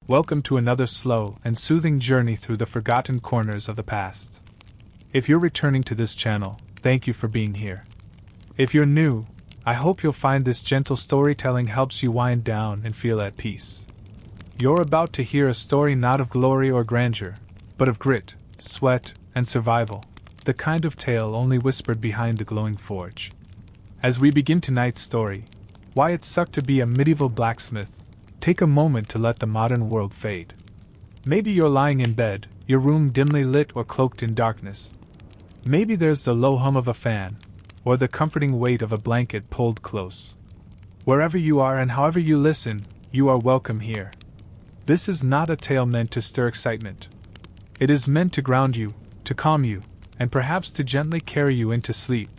Welcome to another slow and soothing journey through the forgotten corners of the past. If you're returning to this channel, thank you for being here. If you're new, I hope you'll find this gentle storytelling helps you wind down and feel at peace. You're about to hear a story not of glory or grandeur, but of grit, sweat, and survival, the kind of tale only whispered behind the glowing forge. As we begin tonight's story, why it sucked to be a medieval blacksmith, take a moment to let the modern world fade. Maybe you're lying in bed, your room dimly lit or cloaked in darkness. Maybe there's the low hum of a fan, or the comforting weight of a blanket pulled close. Wherever you are and however you listen, you are welcome here. This is not a tale meant to stir excitement. It is meant to ground you, to calm you, and perhaps to gently carry you into sleep,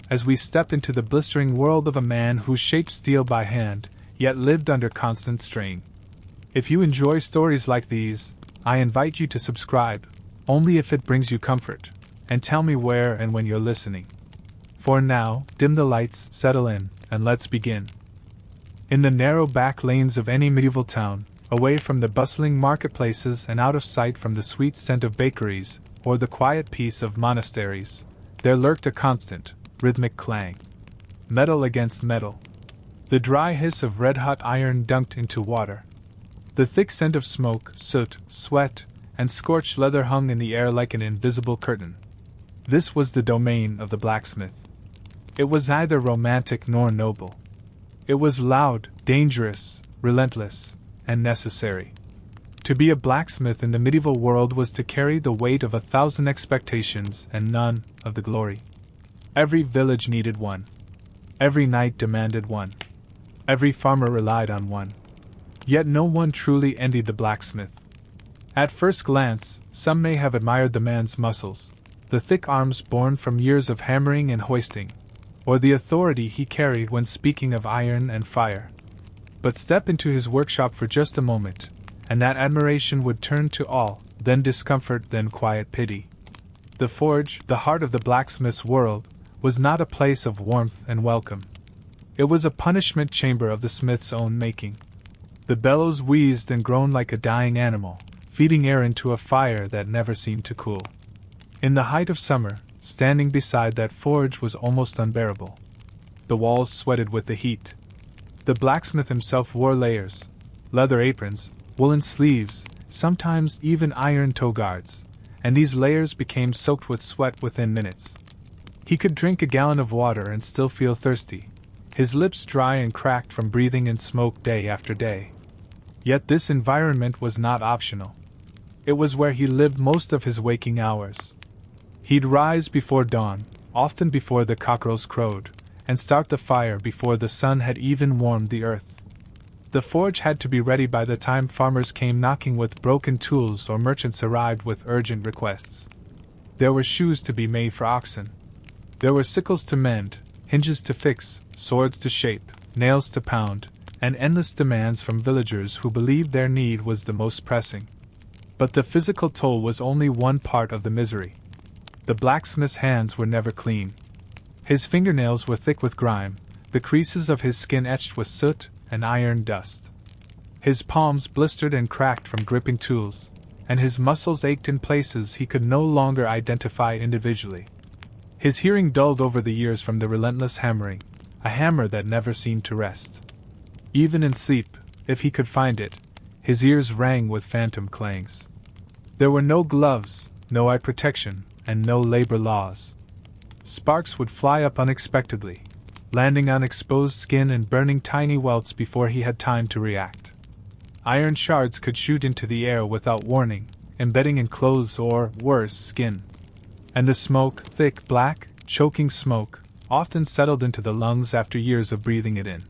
as we step into the blistering world of a man who shaped steel by hand, yet lived under constant strain. If you enjoy stories like these, I invite you to subscribe, only if it brings you comfort, and tell me where and when you're listening. For now, dim the lights, settle in, and let's begin. In the narrow back lanes of any medieval town, away from the bustling marketplaces and out of sight from the sweet scent of bakeries, or the quiet peace of monasteries, there lurked a constant, rhythmic clang. Metal against metal. The dry hiss of red-hot iron dunked into water. The thick scent of smoke, soot, sweat, and scorched leather hung in the air like an invisible curtain. This was the domain of the blacksmith. It was neither romantic nor noble. It was loud, dangerous, relentless, and necessary. To be a blacksmith in the medieval world was to carry the weight of 1,000 expectations and none of the glory. Every village needed one. Every knight demanded one. Every farmer relied on one. Yet no one truly envied the blacksmith. At first glance, some may have admired the man's muscles, the thick arms born from years of hammering and hoisting, or the authority he carried when speaking of iron and fire. But step into his workshop for just a moment, and that admiration would turn to awe, then discomfort, then quiet pity. The forge, the heart of the blacksmith's world, was not a place of warmth and welcome. It was a punishment chamber of the smith's own making. The bellows wheezed and groaned like a dying animal, feeding air into a fire that never seemed to cool. In the height of summer, standing beside that forge was almost unbearable. The walls sweated with the heat. The blacksmith himself wore layers, leather aprons, woolen sleeves, sometimes even iron toe guards, and these layers became soaked with sweat within minutes. He could drink a gallon of water and still feel thirsty, his lips dry and cracked from breathing in smoke day after day. Yet this environment was not optional. It was where he lived most of his waking hours. He'd rise before dawn, often before the cockerels crowed, and start the fire before the sun had even warmed the earth. The forge had to be ready by the time farmers came knocking with broken tools or merchants arrived with urgent requests. There were shoes to be made for oxen. There were sickles to mend, hinges to fix, swords to shape, nails to pound, and endless demands from villagers who believed their need was the most pressing. But the physical toll was only one part of the misery. The blacksmith's hands were never clean. His fingernails were thick with grime, the creases of his skin etched with soot and iron dust. His palms blistered and cracked from gripping tools, and his muscles ached in places he could no longer identify individually. His hearing dulled over the years from the relentless hammering, a hammer that never seemed to rest. Even in sleep, if he could find it, his ears rang with phantom clangs. There were no gloves, no eye protection, and no labor laws. Sparks would fly up unexpectedly, landing on exposed skin and burning tiny welts before he had time to react. Iron shards could shoot into the air without warning, embedding in clothes or, worse, skin. And the smoke, thick, black, choking smoke, often settled into the lungs after years of breathing it in.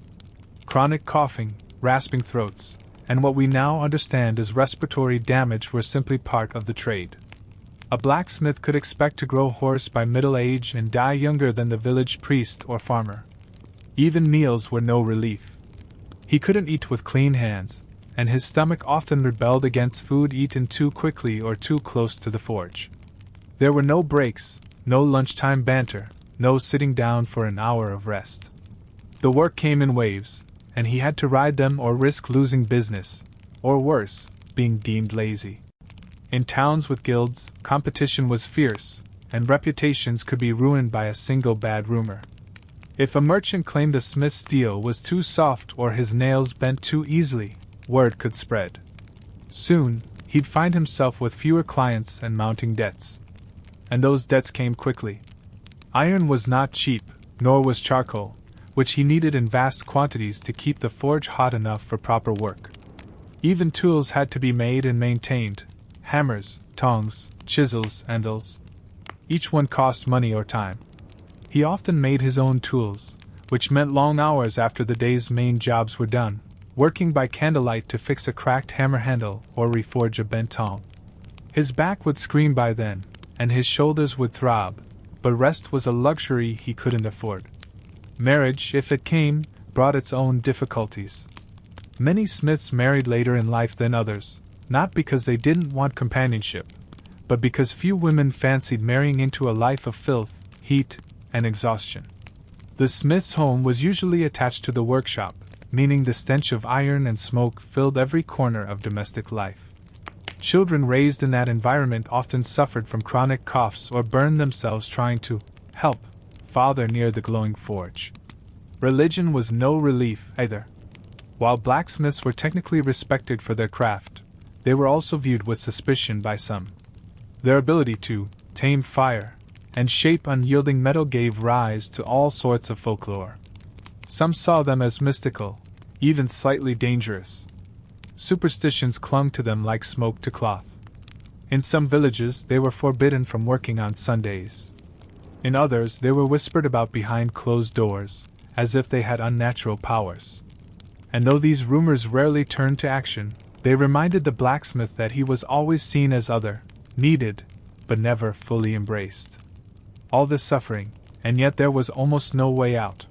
Chronic coughing, rasping throats, and what we now understand as respiratory damage were simply part of the trade. A blacksmith could expect to grow hoarse by middle age and die younger than the village priest or farmer. Even meals were no relief. He couldn't eat with clean hands, and his stomach often rebelled against food eaten too quickly or too close to the forge. There were no breaks, no lunchtime banter, no sitting down for an hour of rest. The work came in waves, and he had to ride them or risk losing business, or worse, being deemed lazy. In towns with guilds, competition was fierce, and reputations could be ruined by a single bad rumor. If a merchant claimed the smith's steel was too soft or his nails bent too easily, word could spread. Soon, he'd find himself with fewer clients and mounting debts. And those debts came quickly. Iron was not cheap, nor was charcoal, which he needed in vast quantities to keep the forge hot enough for proper work. Even tools had to be made and maintained: hammers, tongs, chisels, anvils. Each one cost money or time. He often made his own tools, which meant long hours after the day's main jobs were done, working by candlelight to fix a cracked hammer handle or reforge a bent tong. His back would scream by then, and his shoulders would throb, but rest was a luxury he couldn't afford. Marriage, if it came, brought its own difficulties. Many smiths married later in life than others, not because they didn't want companionship, but because few women fancied marrying into a life of filth, heat, and exhaustion. The smith's home was usually attached to the workshop, meaning the stench of iron and smoke filled every corner of domestic life. Children raised in that environment often suffered from chronic coughs or burned themselves trying to help father near the glowing forge. Religion was no relief either. While blacksmiths were technically respected for their craft, they were also viewed with suspicion by some. Their ability to tame fire and shape unyielding metal gave rise to all sorts of folklore. Some saw them as mystical, even slightly dangerous. Superstitions clung to them like smoke to cloth. In some villages, they were forbidden from working on Sundays. In others, they were whispered about behind closed doors, as if they had unnatural powers. And though these rumors rarely turned to action, they reminded the blacksmith that he was always seen as other, needed, but never fully embraced. All this suffering, and yet there was almost no way out.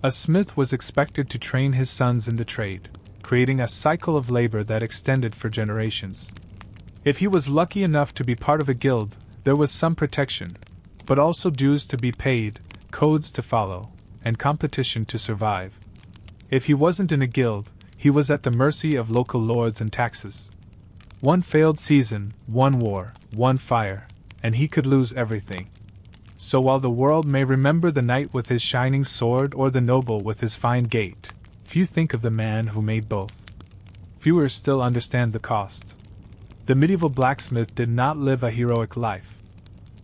A smith was expected to train his sons in the trade, creating a cycle of labor that extended for generations. If he was lucky enough to be part of a guild, there was some protection, but also dues to be paid, codes to follow, and competition to survive. If he wasn't in a guild, he was at the mercy of local lords and taxes. One failed season, one war, one fire, and he could lose everything. So while the world may remember the knight with his shining sword or the noble with his fine gait, few think of the man who made both. Fewer still understand the cost. The medieval blacksmith did not live a heroic life.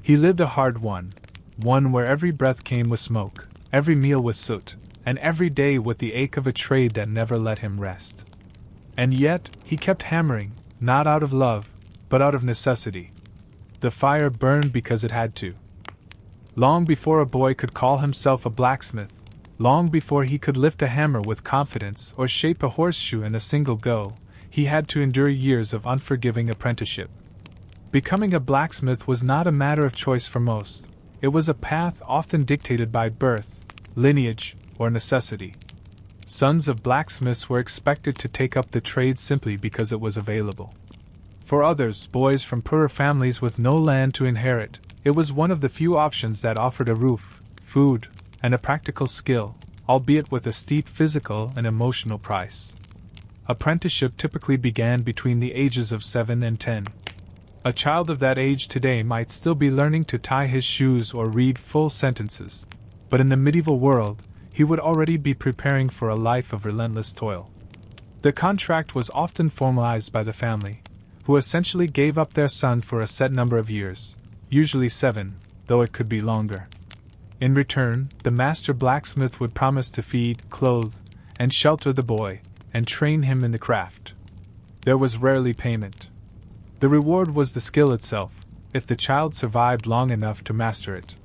He lived a hard one where every breath came with smoke, every meal with soot, and every day with the ache of a trade that never let him rest. And yet, he kept hammering, not out of love, but out of necessity. The fire burned because it had to. Long before a boy could call himself a blacksmith, long before he could lift a hammer with confidence or shape a horseshoe in a single go, he had to endure years of unforgiving apprenticeship. Becoming a blacksmith was not a matter of choice for most. It was a path often dictated by birth, lineage, or necessity. Sons of blacksmiths were expected to take up the trade simply because it was available. For others, boys from poorer families with no land to inherit, it was one of the few options that offered a roof, food, and a practical skill, albeit with a steep physical and emotional price. Apprenticeship typically began between the ages of 7 and 10. A child of that age today might still be learning to tie his shoes or read full sentences, but in the medieval world, he would already be preparing for a life of relentless toil. The contract was often formalized by the family, who essentially gave up their son for a set number of years, usually 7, though it could be longer. In return, the master blacksmith would promise to feed, clothe, and shelter the boy, and train him in the craft. There was rarely payment. The reward was the skill itself, if the child survived long enough to master it.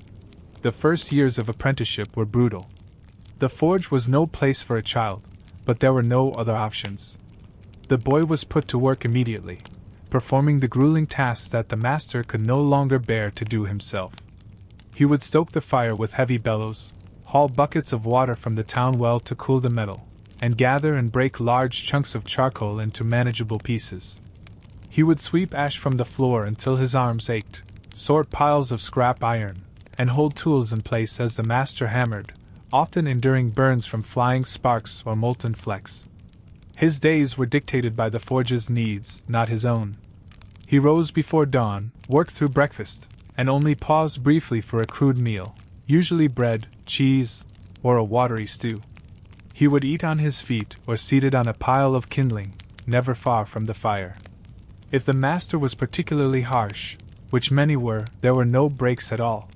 The first years of apprenticeship were brutal. The forge was no place for a child, but there were no other options. The boy was put to work immediately, performing the grueling tasks that the master could no longer bear to do himself. He would stoke the fire with heavy bellows, haul buckets of water from the town well to cool the metal, and gather and break large chunks of charcoal into manageable pieces. He would sweep ash from the floor until his arms ached, sort piles of scrap iron, and hold tools in place as the master hammered, often enduring burns from flying sparks or molten flecks. His days were dictated by the forge's needs, not his own. He rose before dawn, worked through breakfast, and only paused briefly for a crude meal, usually bread, cheese, or a watery stew. He would eat on his feet or seated on a pile of kindling, never far from the fire. If the master was particularly harsh, which many were, there were no breaks at all.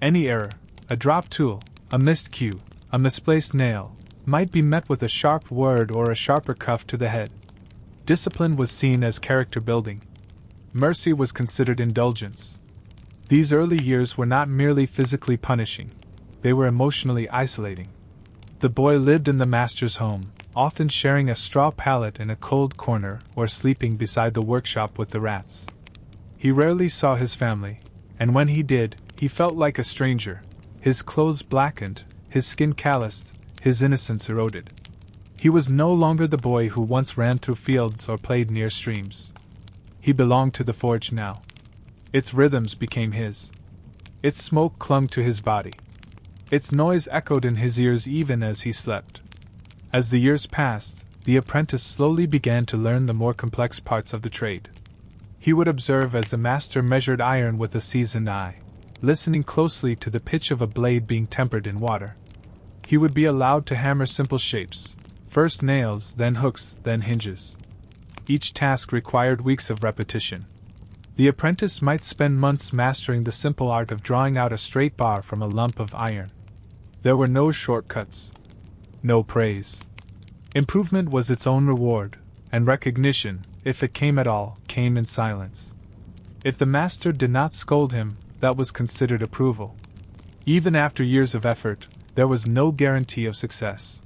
Any error, a dropped tool, a missed cue, a misplaced nail, might be met with a sharp word or a sharper cuff to the head. Discipline was seen as character building. Mercy was considered indulgence. These early years were not merely physically punishing, they were emotionally isolating. The boy lived in the master's home, often sharing a straw pallet in a cold corner or sleeping beside the workshop with the rats. He rarely saw his family, and when he did, he felt like a stranger, his clothes blackened, his skin calloused, his innocence eroded. He was no longer the boy who once ran through fields or played near streams. He belonged to the forge now. Its rhythms became his. Its smoke clung to his body. Its noise echoed in his ears even as he slept. As the years passed, the apprentice slowly began to learn the more complex parts of the trade. He would observe as the master measured iron with a seasoned eye, listening closely to the pitch of a blade being tempered in water. He would be allowed to hammer simple shapes, first nails, then hooks, then hinges. Each task required weeks of repetition. The apprentice might spend months mastering the simple art of drawing out a straight bar from a lump of iron. There were no shortcuts. No praise. Improvement was its own reward, and recognition, if it came at all, came in silence. If the master did not scold him, that was considered approval. Even after years of effort, there was no guarantee of success.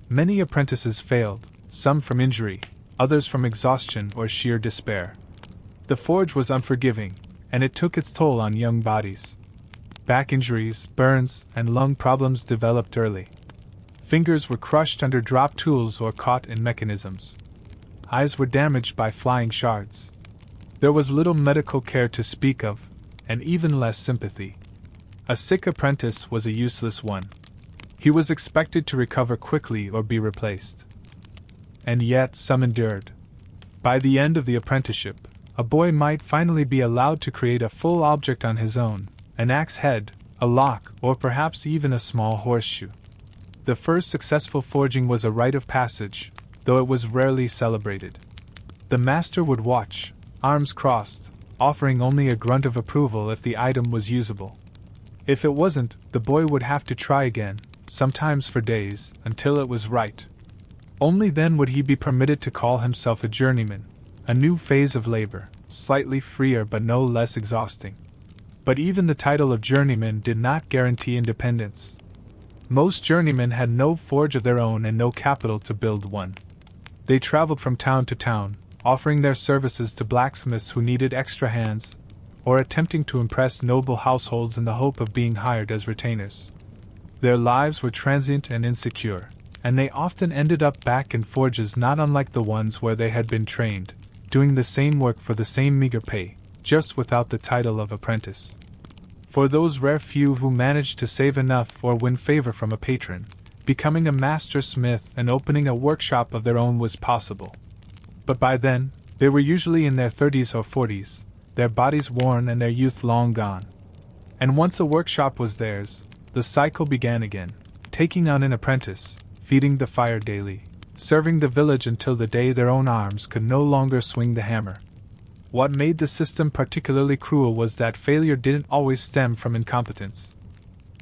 Many apprentices failed, some from injury, others from exhaustion or sheer despair. The forge was unforgiving, and it took its toll on young bodies. Back injuries, burns, and lung problems developed early. Fingers were crushed under dropped tools or caught in mechanisms. Eyes were damaged by flying shards. There was little medical care to speak of, and even less sympathy. A sick apprentice was a useless one. He was expected to recover quickly or be replaced. And yet some endured. By the end of the apprenticeship, a boy might finally be allowed to create a full object on his own, an axe head, a lock, or perhaps even a small horseshoe. The first successful forging was a rite of passage, though it was rarely celebrated. The master would watch, arms crossed, offering only a grunt of approval if the item was usable. If it wasn't, the boy would have to try again, sometimes for days, until it was right. Only then would he be permitted to call himself a journeyman, a new phase of labor, slightly freer but no less exhausting. But even the title of journeyman did not guarantee independence. Most journeymen had no forge of their own and no capital to build one. They traveled from town to town, offering their services to blacksmiths who needed extra hands, or attempting to impress noble households in the hope of being hired as retainers. Their lives were transient and insecure, and they often ended up back in forges not unlike the ones where they had been trained, doing the same work for the same meager pay, just without the title of apprentice. For those rare few who managed to save enough or win favor from a patron, becoming a master smith and opening a workshop of their own was possible. But by then, they were usually in their 30s or 40s, their bodies worn and their youth long gone. And once a workshop was theirs, the cycle began again, taking on an apprentice, feeding the fire daily, serving the village until the day their own arms could no longer swing the hammer. What made the system particularly cruel was that failure didn't always stem from incompetence.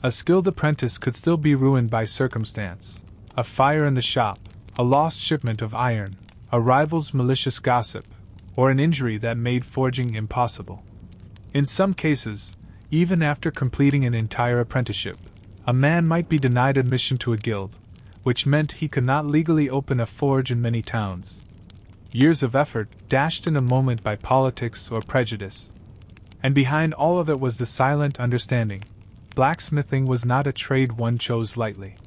A skilled apprentice could still be ruined by circumstance, a fire in the shop, a lost shipment of iron, a rival's malicious gossip, or an injury that made forging impossible. In some cases, even after completing an entire apprenticeship, a man might be denied admission to a guild, which meant he could not legally open a forge in many towns. Years of effort dashed in a moment by politics or prejudice. And behind all of it was the silent understanding: blacksmithing was not a trade one chose lightly.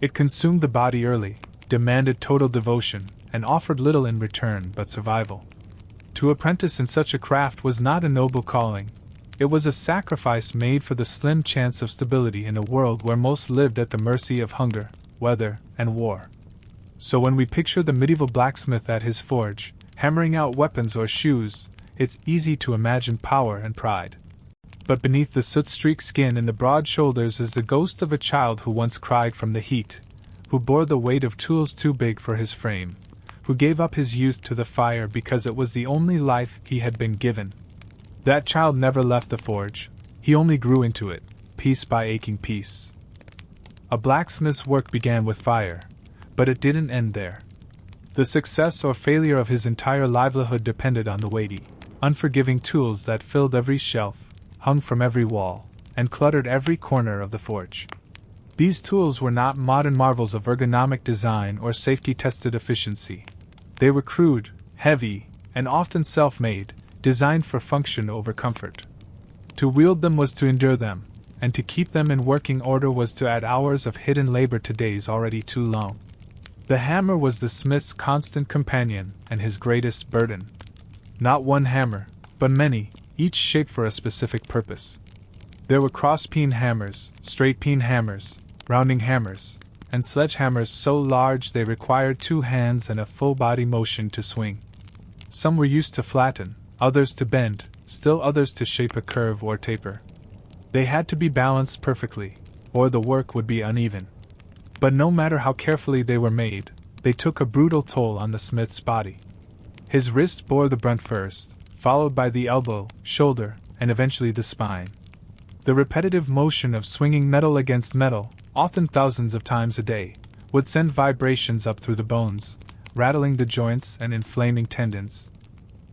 It consumed the body early, demanded total devotion, and offered little in return but survival. To apprentice in such a craft was not a noble calling. It was a sacrifice made for the slim chance of stability in a world where most lived at the mercy of hunger, weather, and war. So when we picture the medieval blacksmith at his forge, hammering out weapons or shoes, it's easy to imagine power and pride. But beneath the soot-streaked skin and the broad shoulders is the ghost of a child who once cried from the heat, who bore the weight of tools too big for his frame, who gave up his youth to the fire because it was the only life he had been given. That child never left the forge, he only grew into it, piece by aching piece. A blacksmith's work began with fire, but it didn't end there. The success or failure of his entire livelihood depended on the weighty, unforgiving tools that filled every shelf, hung from every wall, and cluttered every corner of the forge. These tools were not modern marvels of ergonomic design or safety-tested efficiency. They were crude, heavy, and often self-made, designed for function over comfort. To wield them was to endure them, and to keep them in working order was to add hours of hidden labor to days already too long. The hammer was the smith's constant companion and his greatest burden. Not one hammer, but many, each shaped for a specific purpose. There were cross-peen hammers, straight-peen hammers, rounding hammers, and sledgehammers so large they required 2 hands and a full-body motion to swing. Some were used to flatten, others to bend, still others to shape a curve or taper. They had to be balanced perfectly, or the work would be uneven. But no matter how carefully they were made, they took a brutal toll on the smith's body. His wrist bore the brunt first, followed by the elbow, shoulder, and eventually the spine. The repetitive motion of swinging metal against metal, often thousands of times a day, would send vibrations up through the bones, rattling the joints and inflaming tendons.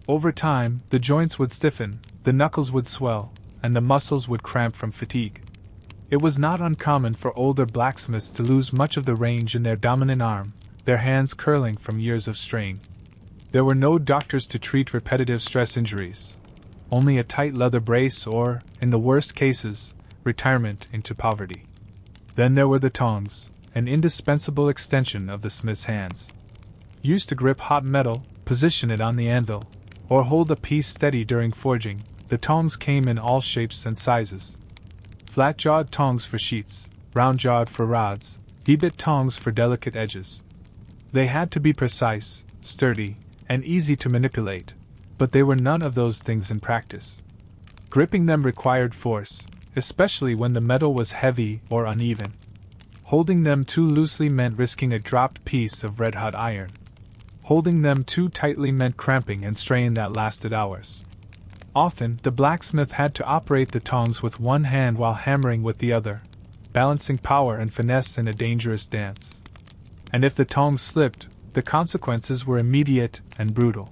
Over time, the joints would stiffen, the knuckles would swell, and the muscles would cramp from fatigue. It was not uncommon for older blacksmiths to lose much of the range in their dominant arm, their hands curling from years of strain. There were no doctors to treat repetitive stress injuries. Only a tight leather brace or, in the worst cases, retirement into poverty. Then there were the tongs, an indispensable extension of the smith's hands. Used to grip hot metal, position it on the anvil, or hold a piece steady during forging, the tongs came in all shapes and sizes. Flat-jawed tongs for sheets, round-jawed for rods, V-bit tongs for delicate edges. They had to be precise, sturdy, and easy to manipulate, but they were none of those things in practice. Gripping them required force, especially when the metal was heavy or uneven. Holding them too loosely meant risking a dropped piece of red-hot iron. Holding them too tightly meant cramping and strain that lasted hours. Often, the blacksmith had to operate the tongs with one hand while hammering with the other, balancing power and finesse in a dangerous dance. And if the tongs slipped, the consequences were immediate and brutal.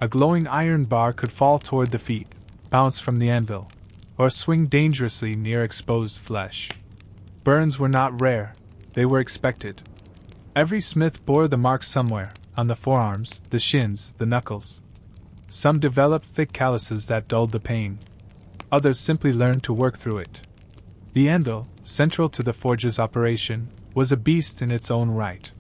A glowing iron bar could fall toward the feet, bounce from the anvil, or swing dangerously near exposed flesh. Burns were not rare, they were expected. Every smith bore the marks somewhere, on the forearms, the shins, the knuckles. Some developed thick calluses that dulled the pain. Others simply learned to work through it. The anvil, central to the forge's operation, was a beast in its own right.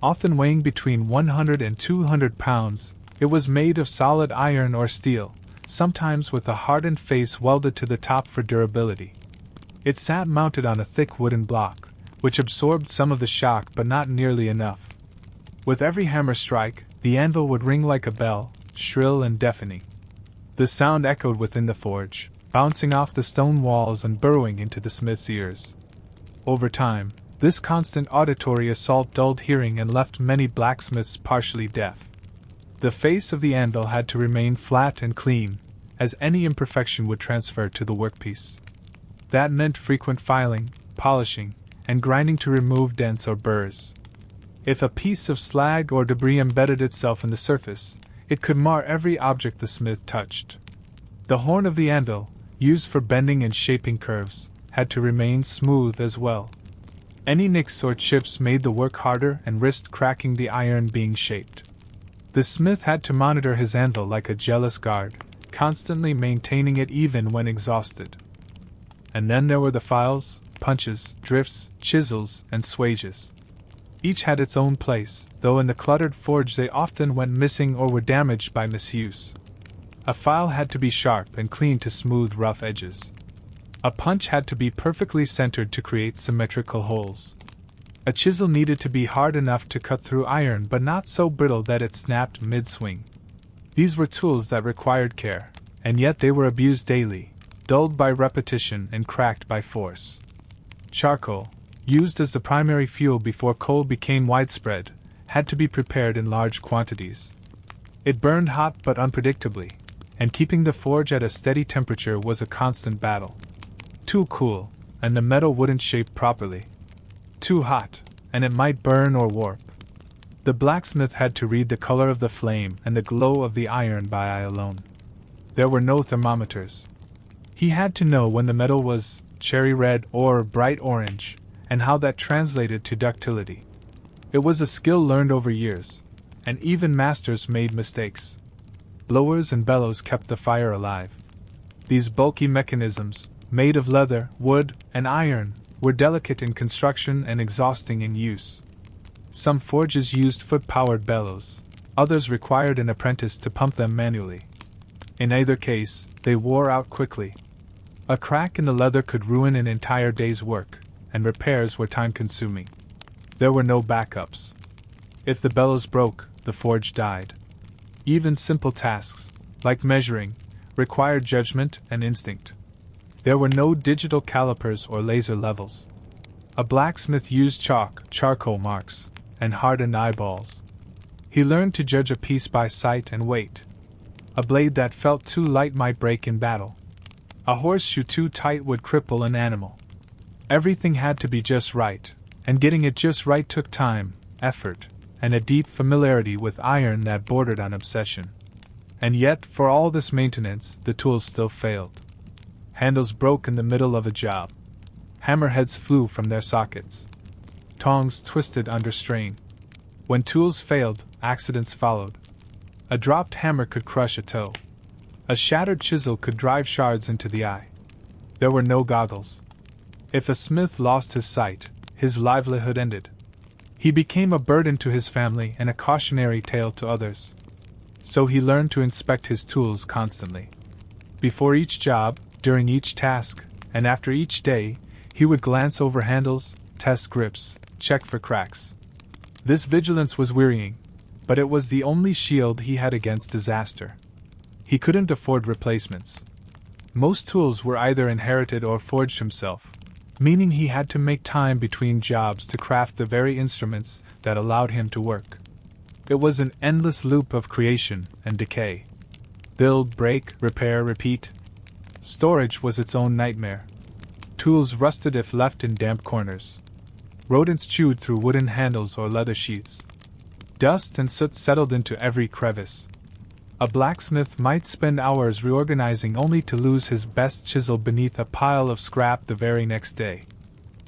Often weighing between 100 and 200 pounds, it was made of solid iron or steel, sometimes with a hardened face welded to the top for durability. It sat mounted on a thick wooden block, which absorbed some of the shock but not nearly enough. With every hammer strike, the anvil would ring like a bell, shrill and deafening. The sound echoed within the forge, bouncing off the stone walls and burrowing into the smith's ears. Over time, this constant auditory assault dulled hearing and left many blacksmiths partially deaf. The face of the anvil had to remain flat and clean, as any imperfection would transfer to the workpiece. That meant frequent filing, polishing, and grinding to remove dents or burrs. If a piece of slag or debris embedded itself in the surface, it could mar every object the smith touched. The horn of the anvil, used for bending and shaping curves, had to remain smooth as well. Any nicks or chips made the work harder and risked cracking the iron being shaped. The smith had to monitor his anvil like a jealous guard, constantly maintaining it even when exhausted. And then there were the files, punches, drifts, chisels, and swages. Each had its own place, though in the cluttered forge they often went missing or were damaged by misuse. A file had to be sharp and clean to smooth rough edges. A punch had to be perfectly centered to create symmetrical holes. A chisel needed to be hard enough to cut through iron but not so brittle that it snapped mid-swing. These were tools that required care, and yet they were abused daily, dulled by repetition and cracked by force. Charcoal, used as the primary fuel before coal became widespread, had to be prepared in large quantities. It burned hot but unpredictably, and keeping the forge at a steady temperature was a constant battle. Too cool, and the metal wouldn't shape properly. Too hot, and it might burn or warp. The blacksmith had to read the color of the flame and the glow of the iron by eye alone. There were no thermometers. He had to know when the metal was cherry red or bright orange, and how that translated to ductility. It was a skill learned over years, and even masters made mistakes. Blowers and bellows kept the fire alive. These bulky mechanisms, made of leather, wood, and iron, were delicate in construction and exhausting in use. Some forges used foot-powered bellows, others required an apprentice to pump them manually. In either case, they wore out quickly. A crack in the leather could ruin an entire day's work, and repairs were time-consuming. There were no backups. If the bellows broke, the forge died. Even simple tasks, like measuring, required judgment and instinct. There were no digital calipers or laser levels. A blacksmith used chalk, charcoal marks, and hardened eyeballs. He learned to judge a piece by sight and weight. A blade that felt too light might break in battle. A horseshoe too tight would cripple an animal. Everything had to be just right, and getting it just right took time, effort, and a deep familiarity with iron that bordered on obsession. And yet, for all this maintenance, the tools still failed. Handles broke in the middle of a job. Hammerheads flew from their sockets. Tongs twisted under strain. When tools failed, accidents followed. A dropped hammer could crush a toe. A shattered chisel could drive shards into the eye. There were no goggles. If a smith lost his sight, his livelihood ended. He became a burden to his family and a cautionary tale to others. So he learned to inspect his tools constantly. Before each job, during each task, and after each day, he would glance over handles, test grips, check for cracks. This vigilance was wearying, but it was the only shield he had against disaster. He couldn't afford replacements. Most tools were either inherited or forged himself, meaning he had to make time between jobs to craft the very instruments that allowed him to work. It was an endless loop of creation and decay. Build, break, repair, repeat. Storage was its own nightmare. Tools rusted if left in damp corners. Rodents chewed through wooden handles or leather sheaths. Dust and soot settled into every crevice. A blacksmith might spend hours reorganizing only to lose his best chisel beneath a pile of scrap the very next day.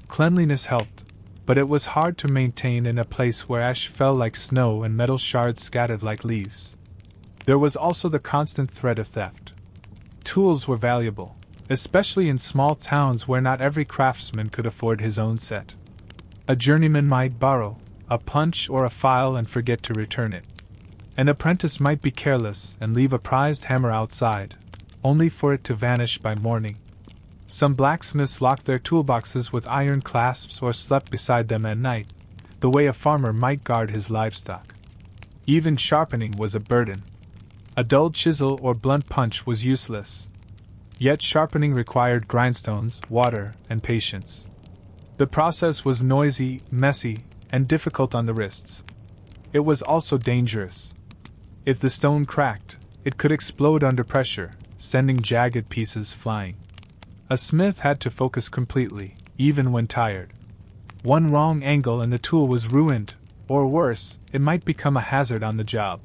Cleanliness helped, but it was hard to maintain in a place where ash fell like snow and metal shards scattered like leaves. There was also the constant threat of theft. Tools were valuable, especially in small towns where not every craftsman could afford his own set. A journeyman might borrow a punch or a file and forget to return it. An apprentice might be careless and leave a prized hammer outside, only for it to vanish by morning. Some blacksmiths locked their toolboxes with iron clasps or slept beside them at night, the way a farmer might guard his livestock. Even sharpening was a burden. A dull chisel or blunt punch was useless. Yet sharpening required grindstones, water, and patience. The process was noisy, messy, and difficult on the wrists. It was also dangerous. If the stone cracked, it could explode under pressure, sending jagged pieces flying. A smith had to focus completely, even when tired. One wrong angle and the tool was ruined, or worse, it might become a hazard on the job.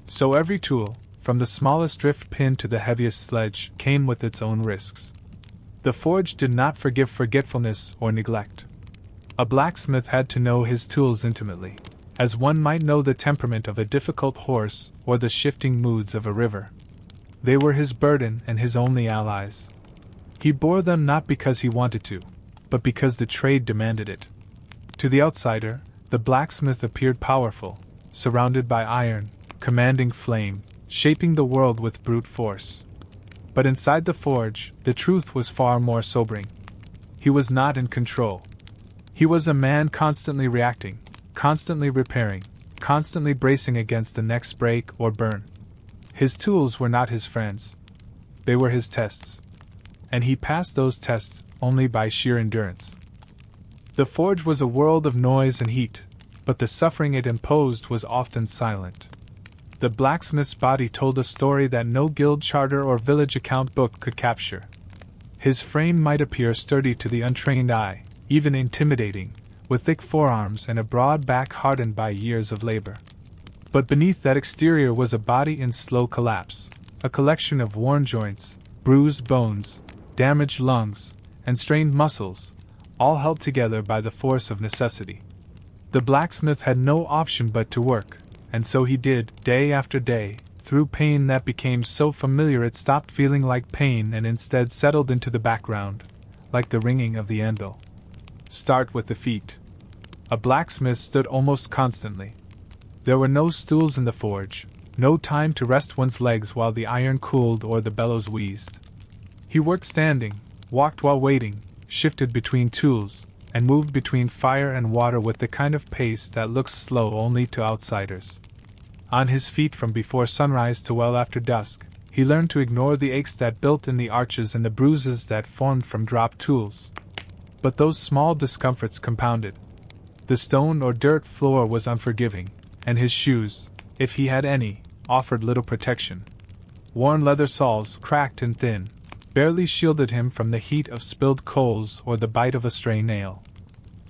So every tool, from the smallest drift pin to the heaviest sledge, came with its own risks. The forge did not forgive forgetfulness or neglect. A blacksmith had to know his tools intimately, as one might know the temperament of a difficult horse or the shifting moods of a river. They were his burden and his only allies. He bore them not because he wanted to, but because the trade demanded it. To the outsider, the blacksmith appeared powerful, surrounded by iron, commanding flame, shaping the world with brute force. But inside the forge, the truth was far more sobering. He was not in control. He was a man constantly reacting, constantly repairing, constantly bracing against the next break or burn. His tools were not his friends. They were his tests. And he passed those tests only by sheer endurance. The forge was a world of noise and heat, but the suffering it imposed was often silent. The blacksmith's body told a story that no guild charter or village account book could capture. His frame might appear sturdy to the untrained eye, even intimidating, with thick forearms and a broad back hardened by years of labor. But beneath that exterior was a body in slow collapse, a collection of worn joints, bruised bones, damaged lungs, and strained muscles, all held together by the force of necessity. The blacksmith had no option but to work, and so he did, day after day, through pain that became so familiar it stopped feeling like pain and instead settled into the background, like the ringing of the anvil. Start with the feet. A blacksmith stood almost constantly. There were no stools in the forge, no time to rest one's legs while the iron cooled or the bellows wheezed. He worked standing, walked while waiting, shifted between tools, and moved between fire and water with the kind of pace that looks slow only to outsiders. On his feet from before sunrise to well after dusk, he learned to ignore the aches that built in the arches and the bruises that formed from dropped tools. But those small discomforts compounded. The stone or dirt floor was unforgiving, and his shoes, if he had any, offered little protection. Worn leather soles, cracked and thin, barely shielded him from the heat of spilled coals or the bite of a stray nail.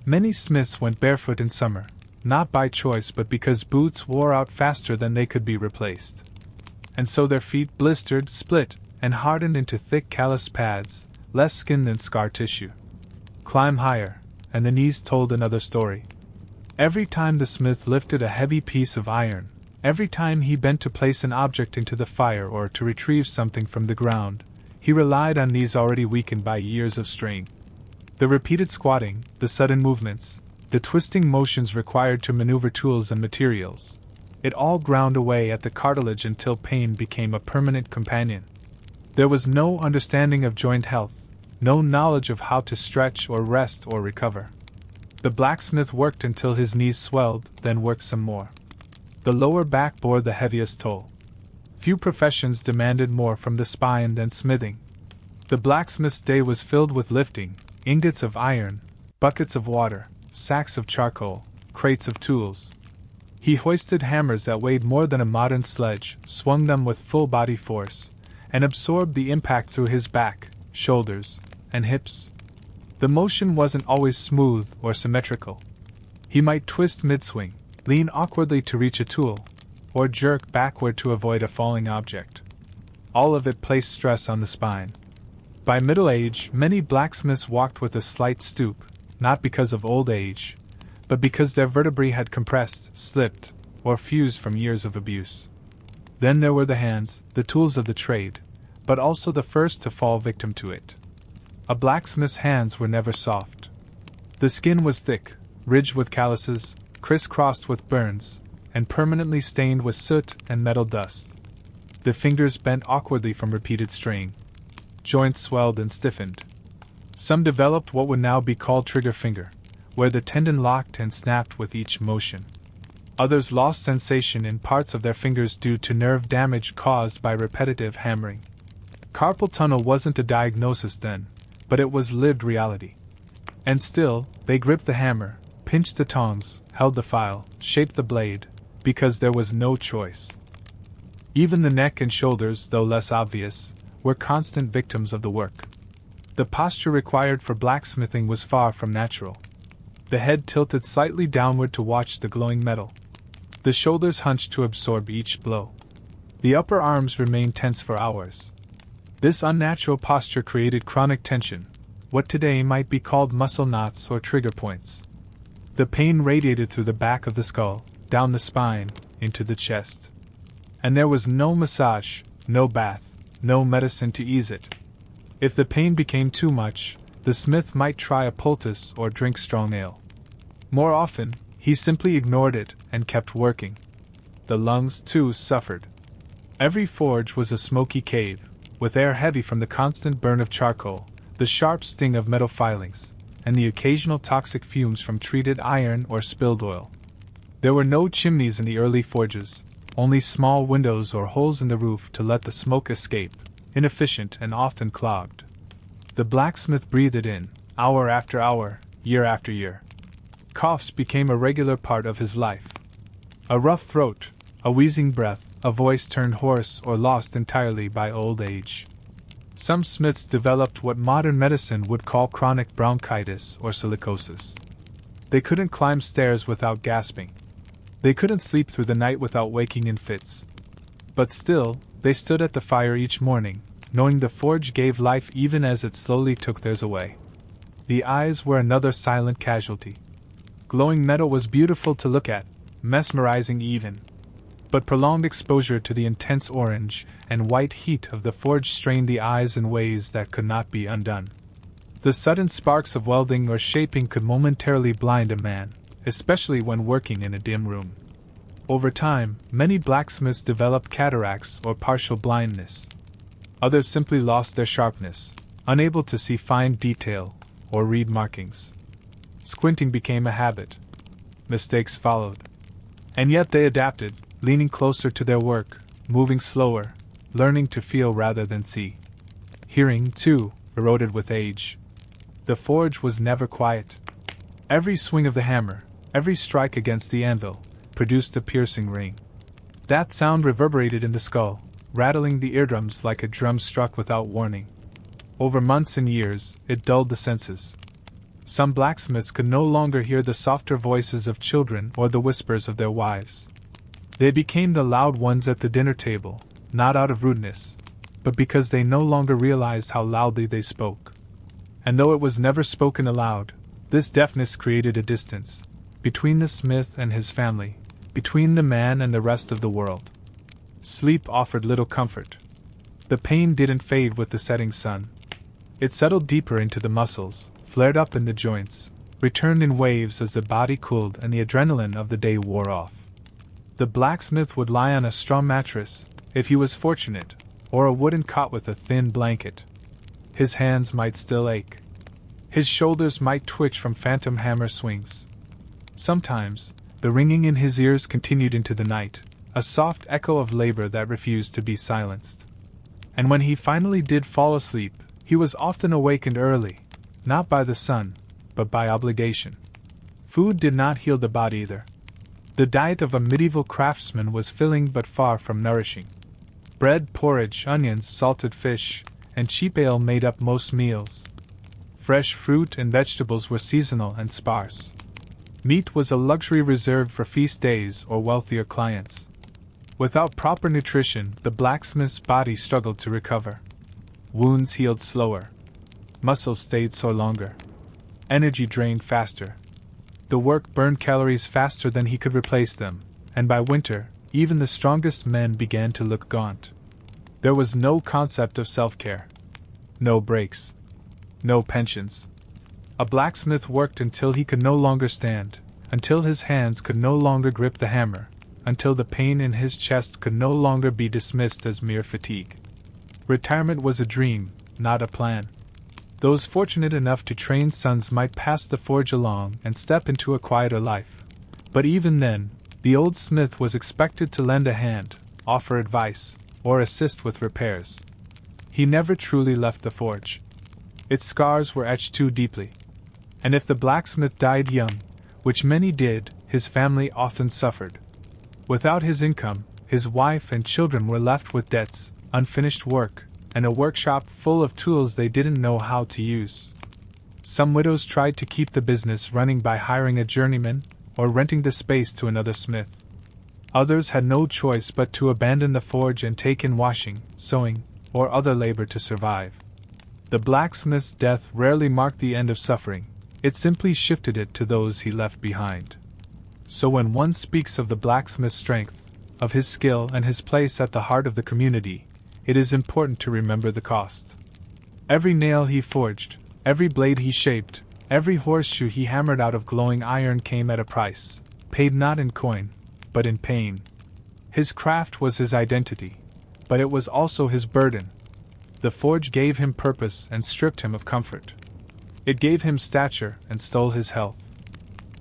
Many smiths went barefoot in summer, not by choice but because boots wore out faster than they could be replaced. And so their feet blistered, split, and hardened into thick callous pads, less skin than scar tissue. Climb higher, and the knees told another story. Every time the smith lifted a heavy piece of iron, every time he bent to place an object into the fire or to retrieve something from the ground, he relied on knees already weakened by years of strain. The repeated squatting, the sudden movements, the twisting motions required to maneuver tools and materials, it all ground away at the cartilage until pain became a permanent companion. There was no understanding of joint health, no knowledge of how to stretch or rest or recover. The blacksmith worked until his knees swelled, then worked some more. The lower back bore the heaviest toll. Few professions demanded more from the spine than smithing. The blacksmith's day was filled with lifting, ingots of iron, buckets of water, sacks of charcoal, crates of tools. He hoisted hammers that weighed more than a modern sledge, swung them with full body force, and absorbed the impact through his back, shoulders, and hips. The motion wasn't always smooth or symmetrical. He might twist mid-swing, lean awkwardly to reach a tool, or jerk backward to avoid a falling object. All of it placed stress on the spine. By middle age, many blacksmiths walked with a slight stoop, not because of old age, but because their vertebrae had compressed, slipped, or fused from years of abuse. Then there were the hands, the tools of the trade, but also the first to fall victim to it. A blacksmith's hands were never soft. The skin was thick, ridged with calluses, crisscrossed with burns, and permanently stained with soot and metal dust. The fingers bent awkwardly from repeated strain. Joints swelled and stiffened. Some developed what would now be called trigger finger, where the tendon locked and snapped with each motion. Others lost sensation in parts of their fingers due to nerve damage caused by repetitive hammering. Carpal tunnel wasn't a diagnosis then, but it was lived reality. And still, they gripped the hammer, pinched the tongs, held the file, shaped the blade, because there was no choice. Even the neck and shoulders, though less obvious, were constant victims of the work. The posture required for blacksmithing was far from natural. The head tilted slightly downward to watch the glowing metal. The shoulders hunched to absorb each blow. The upper arms remained tense for hours. This unnatural posture created chronic tension, what today might be called muscle knots or trigger points. The pain radiated through the back of the skull, down the spine, into the chest. And there was no massage, no bath, no medicine to ease it. If the pain became too much, the smith might try a poultice or drink strong ale. More often, he simply ignored it and kept working. The lungs, too, suffered. Every forge was a smoky cave, with air heavy from the constant burn of charcoal, the sharp sting of metal filings, and the occasional toxic fumes from treated iron or spilled oil. There were no chimneys in the early forges, only small windows or holes in the roof to let the smoke escape, inefficient and often clogged. The blacksmith breathed it in, hour after hour, year after year. Coughs became a regular part of his life. A rough throat, a wheezing breath, a voice turned hoarse or lost entirely by old age. Some smiths developed what modern medicine would call chronic bronchitis or silicosis. They couldn't climb stairs without gasping. They couldn't sleep through the night without waking in fits. But still, they stood at the fire each morning, knowing the forge gave life even as it slowly took theirs away. The eyes were another silent casualty. Glowing metal was beautiful to look at, mesmerizing even. But prolonged exposure to the intense orange and white heat of the forge strained the eyes in ways that could not be undone. The sudden sparks of welding or shaping could momentarily blind a man, especially when working in a dim room. Over time, many blacksmiths developed cataracts or partial blindness. Others simply lost their sharpness, unable to see fine detail or read markings. Squinting became a habit. Mistakes followed. And yet they adapted, leaning closer to their work, moving slower, learning to feel rather than see. Hearing, too, eroded with age. The forge was never quiet. Every swing of the hammer, every strike against the anvil, produced a piercing ring. That sound reverberated in the skull, rattling the eardrums like a drum struck without warning. Over months and years, it dulled the senses. Some blacksmiths could no longer hear the softer voices of children or the whispers of their wives. They became the loud ones at the dinner table, not out of rudeness, but because they no longer realized how loudly they spoke. And though it was never spoken aloud, this deafness created a distance, between the smith and his family, between the man and the rest of the world. Sleep offered little comfort. The pain didn't fade with the setting sun. It settled deeper into the muscles, flared up in the joints, returned in waves as the body cooled and the adrenaline of the day wore off. The blacksmith would lie on a straw mattress, if he was fortunate, or a wooden cot with a thin blanket. His hands might still ache. His shoulders might twitch from phantom hammer swings. Sometimes, the ringing in his ears continued into the night, a soft echo of labor that refused to be silenced. And when he finally did fall asleep, he was often awakened early, not by the sun, but by obligation. Food did not heal the body either. The diet of a medieval craftsman was filling but far from nourishing. Bread, porridge, onions, salted fish, and cheap ale made up most meals. Fresh fruit and vegetables were seasonal and sparse. Meat was a luxury reserved for feast days or wealthier clients. Without proper nutrition, the blacksmith's body struggled to recover. Wounds healed slower. Muscles stayed sore longer. Energy drained faster. The work burned calories faster than he could replace them, and by winter, even the strongest men began to look gaunt. There was no concept of self-care. No breaks. No pensions. A blacksmith worked until he could no longer stand, until his hands could no longer grip the hammer, until the pain in his chest could no longer be dismissed as mere fatigue. Retirement was a dream, not a plan. Those fortunate enough to train sons might pass the forge along and step into a quieter life. But even then, the old smith was expected to lend a hand, offer advice, or assist with repairs. He never truly left the forge. Its scars were etched too deeply. And if the blacksmith died young, which many did, his family often suffered. Without his income, his wife and children were left with debts, unfinished work, and a workshop full of tools they didn't know how to use. Some widows tried to keep the business running by hiring a journeyman or renting the space to another smith. Others had no choice but to abandon the forge and take in washing, sewing, or other labor to survive. The blacksmith's death rarely marked the end of suffering, it simply shifted it to those he left behind. So when one speaks of the blacksmith's strength, of his skill and his place at the heart of the community, it is important to remember the cost. Every nail he forged, every blade he shaped, every horseshoe he hammered out of glowing iron came at a price, paid not in coin, but in pain. His craft was his identity, but it was also his burden. The forge gave him purpose and stripped him of comfort. It gave him stature and stole his health.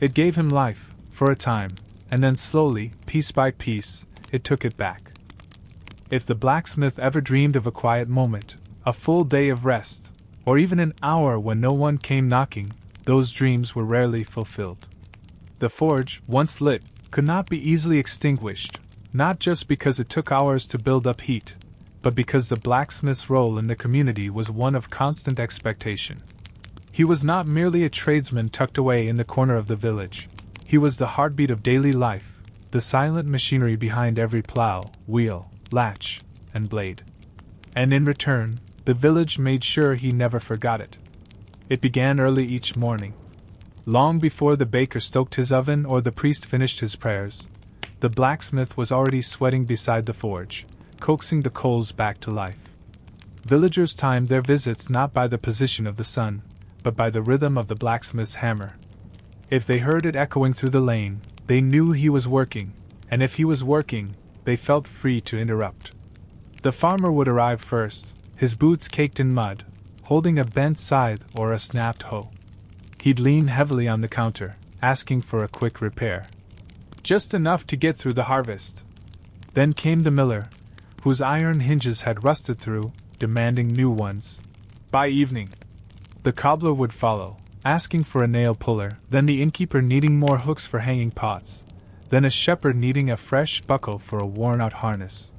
It gave him life, for a time, and then slowly, piece by piece, it took it back. If the blacksmith ever dreamed of a quiet moment, a full day of rest, or even an hour when no one came knocking, those dreams were rarely fulfilled. The forge, once lit, could not be easily extinguished, not just because it took hours to build up heat, but because the blacksmith's role in the community was one of constant expectation. He was not merely a tradesman tucked away in the corner of the village. He was the heartbeat of daily life, the silent machinery behind every plow, wheel, latch, and blade. And in return, the village made sure he never forgot it. It began early each morning. Long before the baker stoked his oven or the priest finished his prayers, the blacksmith was already sweating beside the forge, coaxing the coals back to life. Villagers timed their visits not by the position of the sun, but by the rhythm of the blacksmith's hammer. If they heard it echoing through the lane, they knew he was working, and if he was working, they felt free to interrupt. The farmer would arrive first, his boots caked in mud, holding a bent scythe or a snapped hoe. He'd lean heavily on the counter, asking for a quick repair. Just enough to get through the harvest. Then came the miller, whose iron hinges had rusted through, demanding new ones. By evening, the cobbler would follow, asking for a nail puller, then the innkeeper needing more hooks for hanging pots, then a shepherd needing a fresh buckle for a worn-out harness.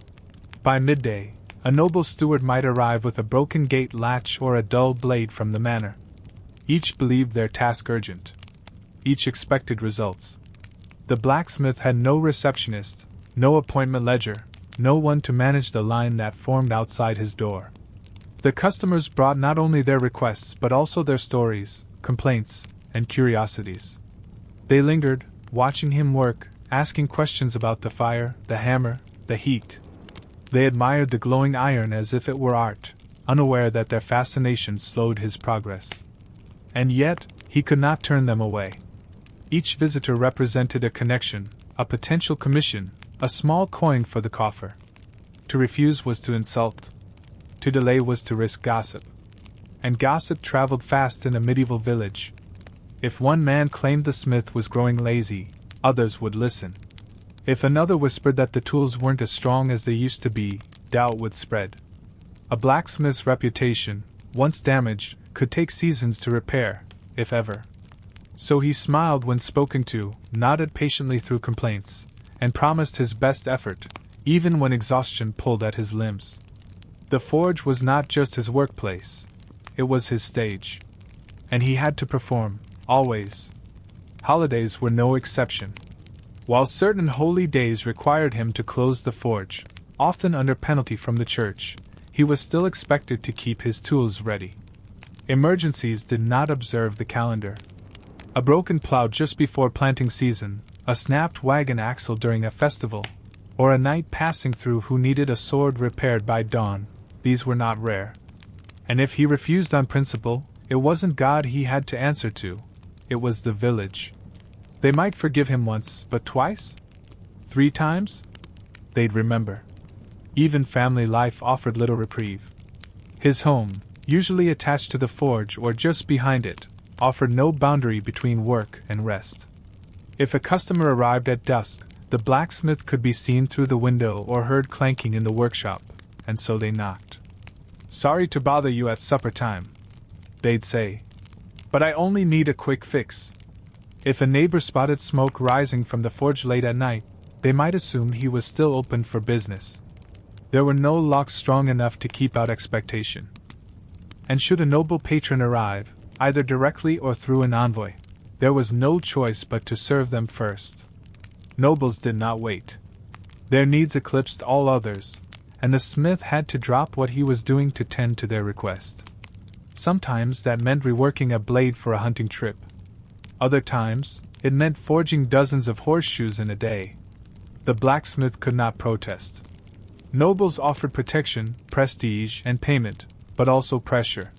By midday, a noble steward might arrive with a broken gate latch or a dull blade from the manor. Each believed their task urgent. Each expected results. The blacksmith had no receptionist, no appointment ledger, no one to manage the line that formed outside his door. The customers brought not only their requests but also their stories, complaints, and curiosities. They lingered, watching him work, asking questions about the fire, the hammer, the heat. They admired the glowing iron as if it were art, unaware that their fascination slowed his progress. And yet, he could not turn them away. Each visitor represented a connection, a potential commission, a small coin for the coffer. To refuse was to insult. To delay was to risk gossip. And gossip traveled fast in a medieval village. If one man claimed the smith was growing lazy, others would listen. If another whispered that the tools weren't as strong as they used to be, doubt would spread. A blacksmith's reputation, once damaged, could take seasons to repair, if ever. So he smiled when spoken to, nodded patiently through complaints, and promised his best effort, even when exhaustion pulled at his limbs. The forge was not just his workplace, it was his stage. And he had to perform, always. Holidays were no exception. While certain holy days required him to close the forge, often under penalty from the church, he was still expected to keep his tools ready. Emergencies did not observe the calendar. A broken plow just before planting season, a snapped wagon axle during a festival, or a knight passing through who needed a sword repaired by dawn, these were not rare. And if he refused on principle, it wasn't God he had to answer to, it was the village. They might forgive him once, but twice? 3 times? They'd remember. Even family life offered little reprieve. His home, usually attached to the forge or just behind it, offered no boundary between work and rest. If a customer arrived at dusk, the blacksmith could be seen through the window or heard clanking in the workshop, and so they knocked. "Sorry to bother you at supper time," they'd say, "but I only need a quick fix." If a neighbor spotted smoke rising from the forge late at night, they might assume he was still open for business. There were no locks strong enough to keep out expectation. And should a noble patron arrive, either directly or through an envoy, there was no choice but to serve them first. Nobles did not wait. Their needs eclipsed all others, and the smith had to drop what he was doing to tend to their request. Sometimes that meant reworking a blade for a hunting trip. Other times, it meant forging dozens of horseshoes in a day. The blacksmith could not protest. Nobles offered protection, prestige, and payment, but also pressure.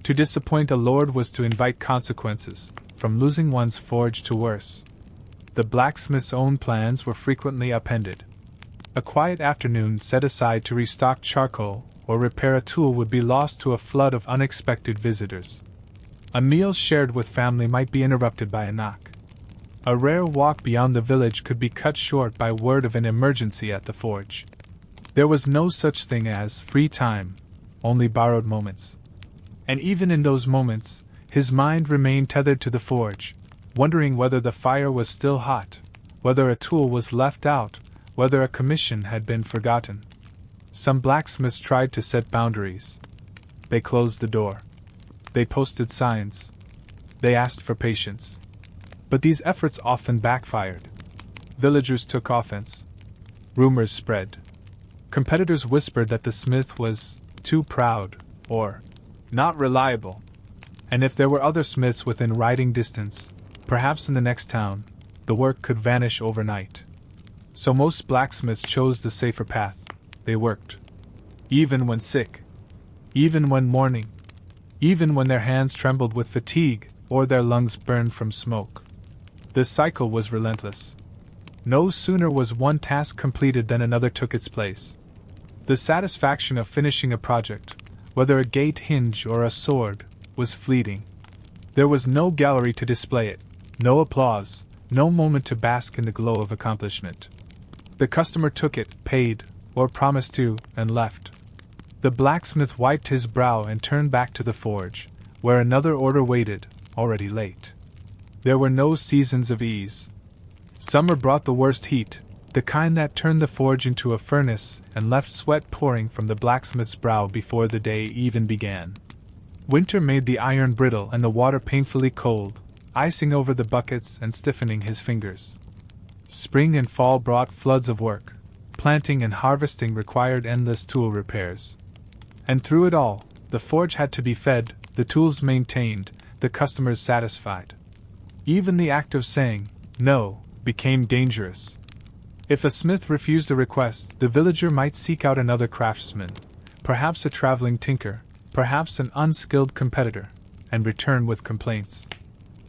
To disappoint a lord was to invite consequences, from losing one's forge to worse. The blacksmith's own plans were frequently upended. A quiet afternoon set aside to restock charcoal or repair a tool would be lost to a flood of unexpected visitors. A meal shared with family might be interrupted by a knock. A rare walk beyond the village could be cut short by word of an emergency at the forge. There was no such thing as free time, only borrowed moments. And even in those moments, his mind remained tethered to the forge, wondering whether the fire was still hot, whether a tool was left out, whether a commission had been forgotten. Some blacksmiths tried to set boundaries. They closed the door. They posted signs. They asked for patience. But these efforts often backfired. Villagers took offense. Rumors spread. Competitors whispered that the smith was too proud, or not reliable. And if there were other smiths within riding distance, perhaps in the next town, the work could vanish overnight. So most blacksmiths chose the safer path. They worked. Even when sick. Even when mourning. Even when their hands trembled with fatigue, or their lungs burned from smoke. The cycle was relentless. No sooner was one task completed than another took its place. The satisfaction of finishing a project, whether a gate hinge or a sword, was fleeting. There was no gallery to display it, no applause, no moment to bask in the glow of accomplishment. The customer took it, paid, or promised to, and left. The blacksmith wiped his brow and turned back to the forge, where another order waited, already late. There were no seasons of ease. Summer brought the worst heat, the kind that turned the forge into a furnace and left sweat pouring from the blacksmith's brow before the day even began. Winter made the iron brittle and the water painfully cold, icing over the buckets and stiffening his fingers. Spring and fall brought floods of work. Planting and harvesting required endless tool repairs. And through it all, the forge had to be fed, the tools maintained, the customers satisfied. Even the act of saying, no, became dangerous. If a smith refused a request, the villager might seek out another craftsman, perhaps a traveling tinker, perhaps an unskilled competitor, and return with complaints.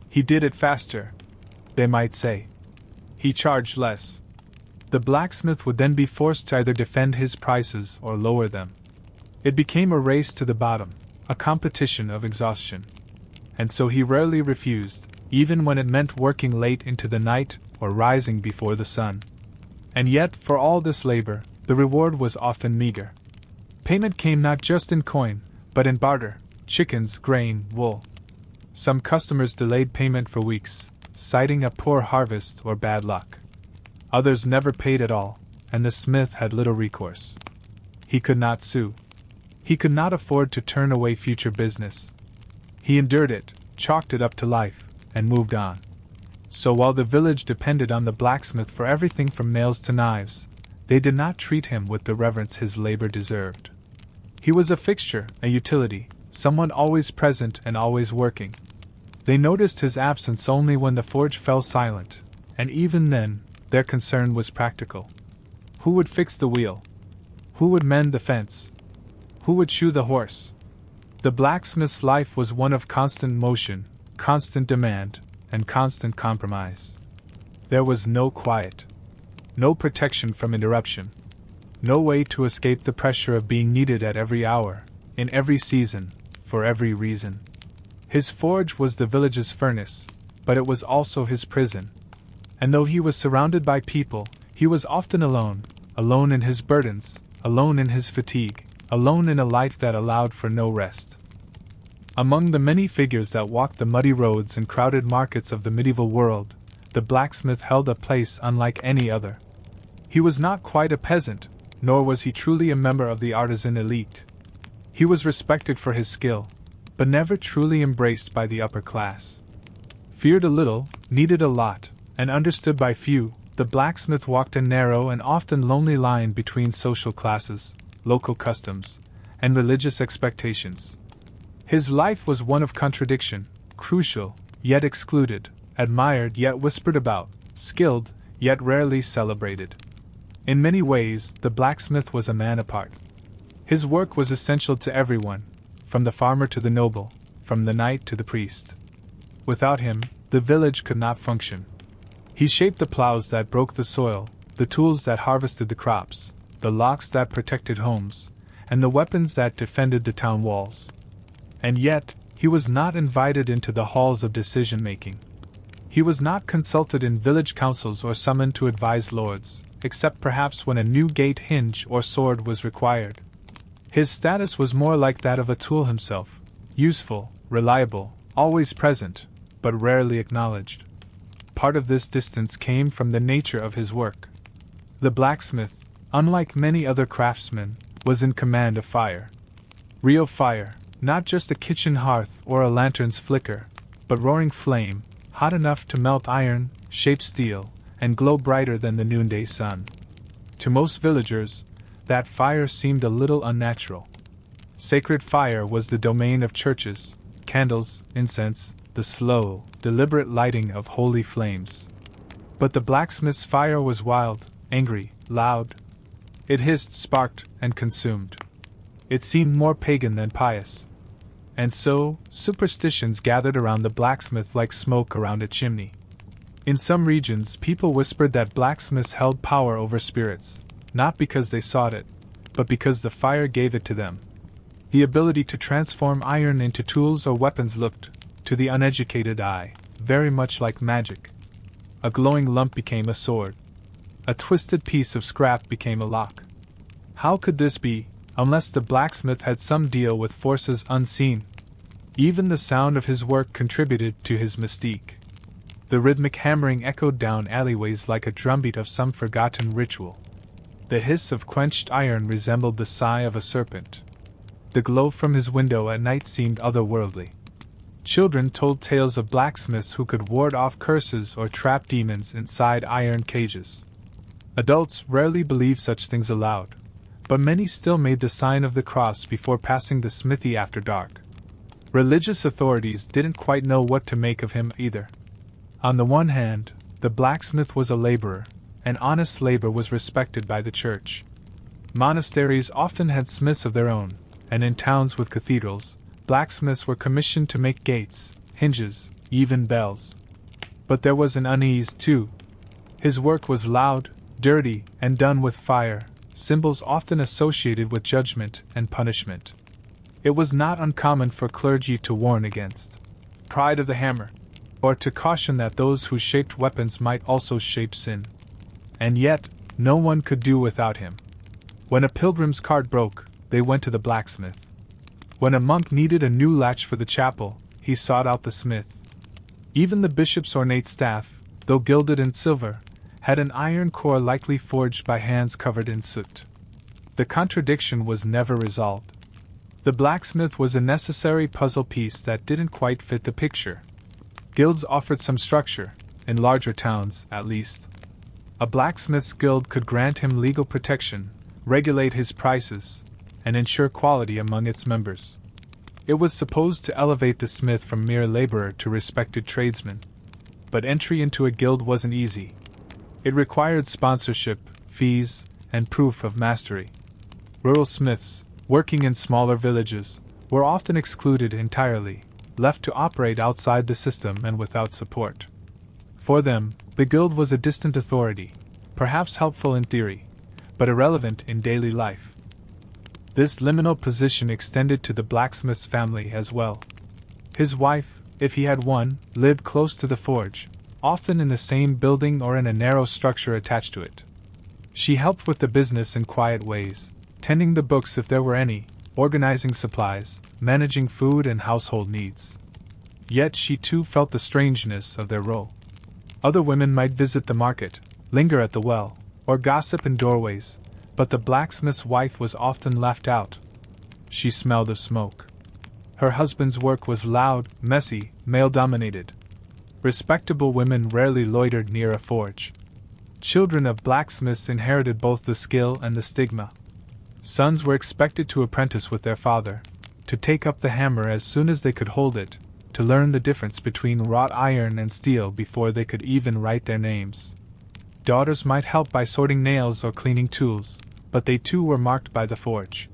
He did it faster, they might say. He charged less. The blacksmith would then be forced to either defend his prices or lower them. It became a race to the bottom, a competition of exhaustion. And so he rarely refused, even when it meant working late into the night or rising before the sun. And yet, for all this labor, the reward was often meager. Payment came not just in coin, but in barter: chickens, grain, wool. Some customers delayed payment for weeks, citing a poor harvest or bad luck. Others never paid at all, and the smith had little recourse. He could not sue. He could not afford to turn away future business. He endured it, chalked it up to life, and moved on. So while the village depended on the blacksmith for everything from nails to knives, they did not treat him with the reverence his labor deserved. He was a fixture, a utility, someone always present and always working. They noticed his absence only when the forge fell silent, and even then, their concern was practical. Who would fix the wheel? Who would mend the fence? Who would shoe the horse? The blacksmith's life was one of constant motion, constant demand, and constant compromise. There was no quiet, no protection from interruption, no way to escape the pressure of being needed at every hour, in every season, for every reason. His forge was the village's furnace, but it was also his prison. And though he was surrounded by people, he was often alone, alone in his burdens, alone in his fatigue, alone in a life that allowed for no rest. Among the many figures that walked the muddy roads and crowded markets of the medieval world, the blacksmith held a place unlike any other. He was not quite a peasant, nor was he truly a member of the artisan elite. He was respected for his skill, but never truly embraced by the upper class. Feared a little, needed a lot, and understood by few, the blacksmith walked a narrow and often lonely line between social classes, local customs, and religious expectations. His life was one of contradiction, crucial, yet excluded, admired yet whispered about, skilled, yet rarely celebrated. In many ways, the blacksmith was a man apart. His work was essential to everyone, from the farmer to the noble, from the knight to the priest. Without him, the village could not function. He shaped the plows that broke the soil, the tools that harvested the crops, the locks that protected homes, and the weapons that defended the town walls. And yet, He was not invited into the halls of decision-making. He was not consulted in village councils or summoned to advise lords, except perhaps when a new gate hinge or sword was required. His status was more like that of a tool himself, useful, reliable, always present, but rarely acknowledged. Part of this distance came from the nature of his work. The blacksmith, unlike many other craftsmen, was in command of fire. Real fire, not just a kitchen hearth or a lantern's flicker, but roaring flame, hot enough to melt iron, shape steel, and glow brighter than the noonday sun. To most villagers, that fire seemed a little unnatural. Sacred fire was the domain of churches, candles, incense, the slow, deliberate lighting of holy flames. But the blacksmith's fire was wild, angry, loud. It hissed, sparked, and consumed. It seemed more pagan than pious. And so, superstitions gathered around the blacksmith like smoke around a chimney. In some regions, people whispered that blacksmiths held power over spirits, not because they sought it, but because the fire gave it to them. The ability to transform iron into tools or weapons looked, to the uneducated eye, very much like magic. A glowing lump became a sword. A twisted piece of scrap became a lock. How could this be, unless the blacksmith had some deal with forces unseen? Even the sound of his work contributed to his mystique. The rhythmic hammering echoed down alleyways like a drumbeat of some forgotten ritual. The hiss of quenched iron resembled the sigh of a serpent. The glow from his window at night seemed otherworldly. Children told tales of blacksmiths who could ward off curses or trap demons inside iron cages. Adults rarely believed such things aloud, but many still made the sign of the cross before passing the smithy after dark. Religious authorities didn't quite know what to make of him either. On the one hand, the blacksmith was a laborer, and honest labor was respected by the church. Monasteries often had smiths of their own, and in towns with cathedrals, blacksmiths were commissioned to make gates, hinges, even bells. But there was an unease too. His work was loud, dirty, and done with fire, symbols often associated with judgment and punishment. It was not uncommon for clergy to warn against pride of the hammer, or to caution that those who shaped weapons might also shape sin. And yet, no one could do without him. When a pilgrim's cart broke, they went to the blacksmith. When a monk needed a new latch for the chapel, he sought out the smith. Even the bishop's ornate staff, though gilded in silver, had an iron core likely forged by hands covered in soot. The contradiction was never resolved. The blacksmith was a necessary puzzle piece that didn't quite fit the picture. Guilds offered some structure, in larger towns, at least. A blacksmith's guild could grant him legal protection, regulate his prices, and ensure quality among its members. It was supposed to elevate the smith from mere laborer to respected tradesman. But entry into a guild wasn't easy. It required sponsorship, fees, and proof of mastery. Rural smiths, working in smaller villages, were often excluded entirely, left to operate outside the system and without support. For them, the guild was a distant authority, perhaps helpful in theory, but irrelevant in daily life. This liminal position extended to the blacksmith's family as well. His wife, if he had one, lived close to the forge, often in the same building or in a narrow structure attached to it. She helped with the business in quiet ways, tending the books if there were any, organizing supplies, managing food and household needs. Yet she too felt the strangeness of their role. Other women might visit the market, linger at the well, or gossip in doorways, but the blacksmith's wife was often left out. She smelled of smoke. Her husband's work was loud, messy, male-dominated. Respectable women rarely loitered near a forge. Children of blacksmiths inherited both the skill and the stigma. Sons were expected to apprentice with their father, to take up the hammer as soon as they could hold it, to learn the difference between wrought iron and steel before they could even write their names. Daughters might help by sorting nails or cleaning tools, but they too were marked by the forge.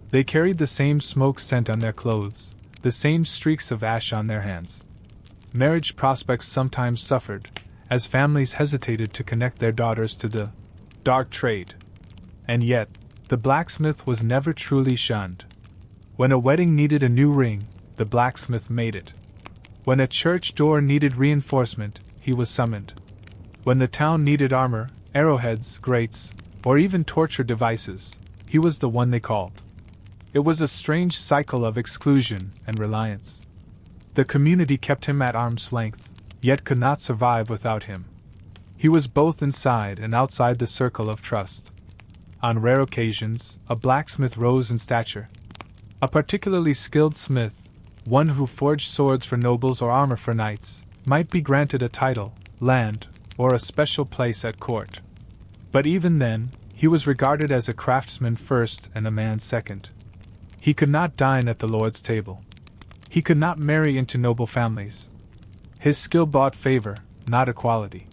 They carried the same smoke scent on their clothes, the same streaks of ash on their hands. Marriage prospects sometimes suffered, as families hesitated to connect their daughters to the dark trade. And yet, the blacksmith was never truly shunned. When a wedding needed a new ring, the blacksmith made it. When a church door needed reinforcement, he was summoned. When the town needed armor, arrowheads, grates, or even torture devices, he was the one they called. It was a strange cycle of exclusion and reliance. The community kept him at arm's length, yet could not survive without him. He was both inside and outside the circle of trust. On rare occasions, a blacksmith rose in stature. A particularly skilled smith, one who forged swords for nobles or armor for knights, might be granted a title, land, or a special place at court. But even then, he was regarded as a craftsman first and a man second. He could not dine at the Lord's table. He could not marry into noble families. His skill bought favor, not equality.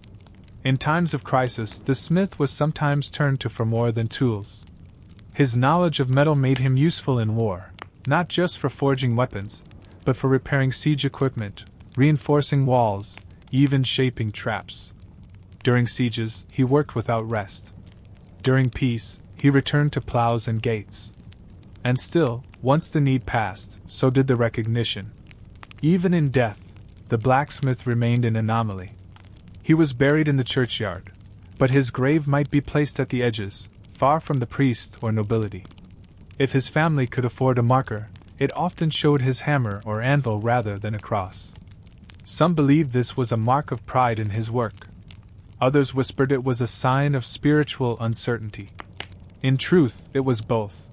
In times of crisis, the smith was sometimes turned to for more than tools. His knowledge of metal made him useful in war, not just for forging weapons, but for repairing siege equipment, reinforcing walls, even shaping traps. During sieges, he worked without rest. During peace, he returned to plows and gates. And still, once the need passed, so did the recognition. Even in death, the blacksmith remained an anomaly. He was buried in the churchyard, but his grave might be placed at the edges, far from the priest or nobility. If his family could afford a marker, it often showed his hammer or anvil rather than a cross. Some believed this was a mark of pride in his work. Others whispered it was a sign of spiritual uncertainty. In truth, it was both.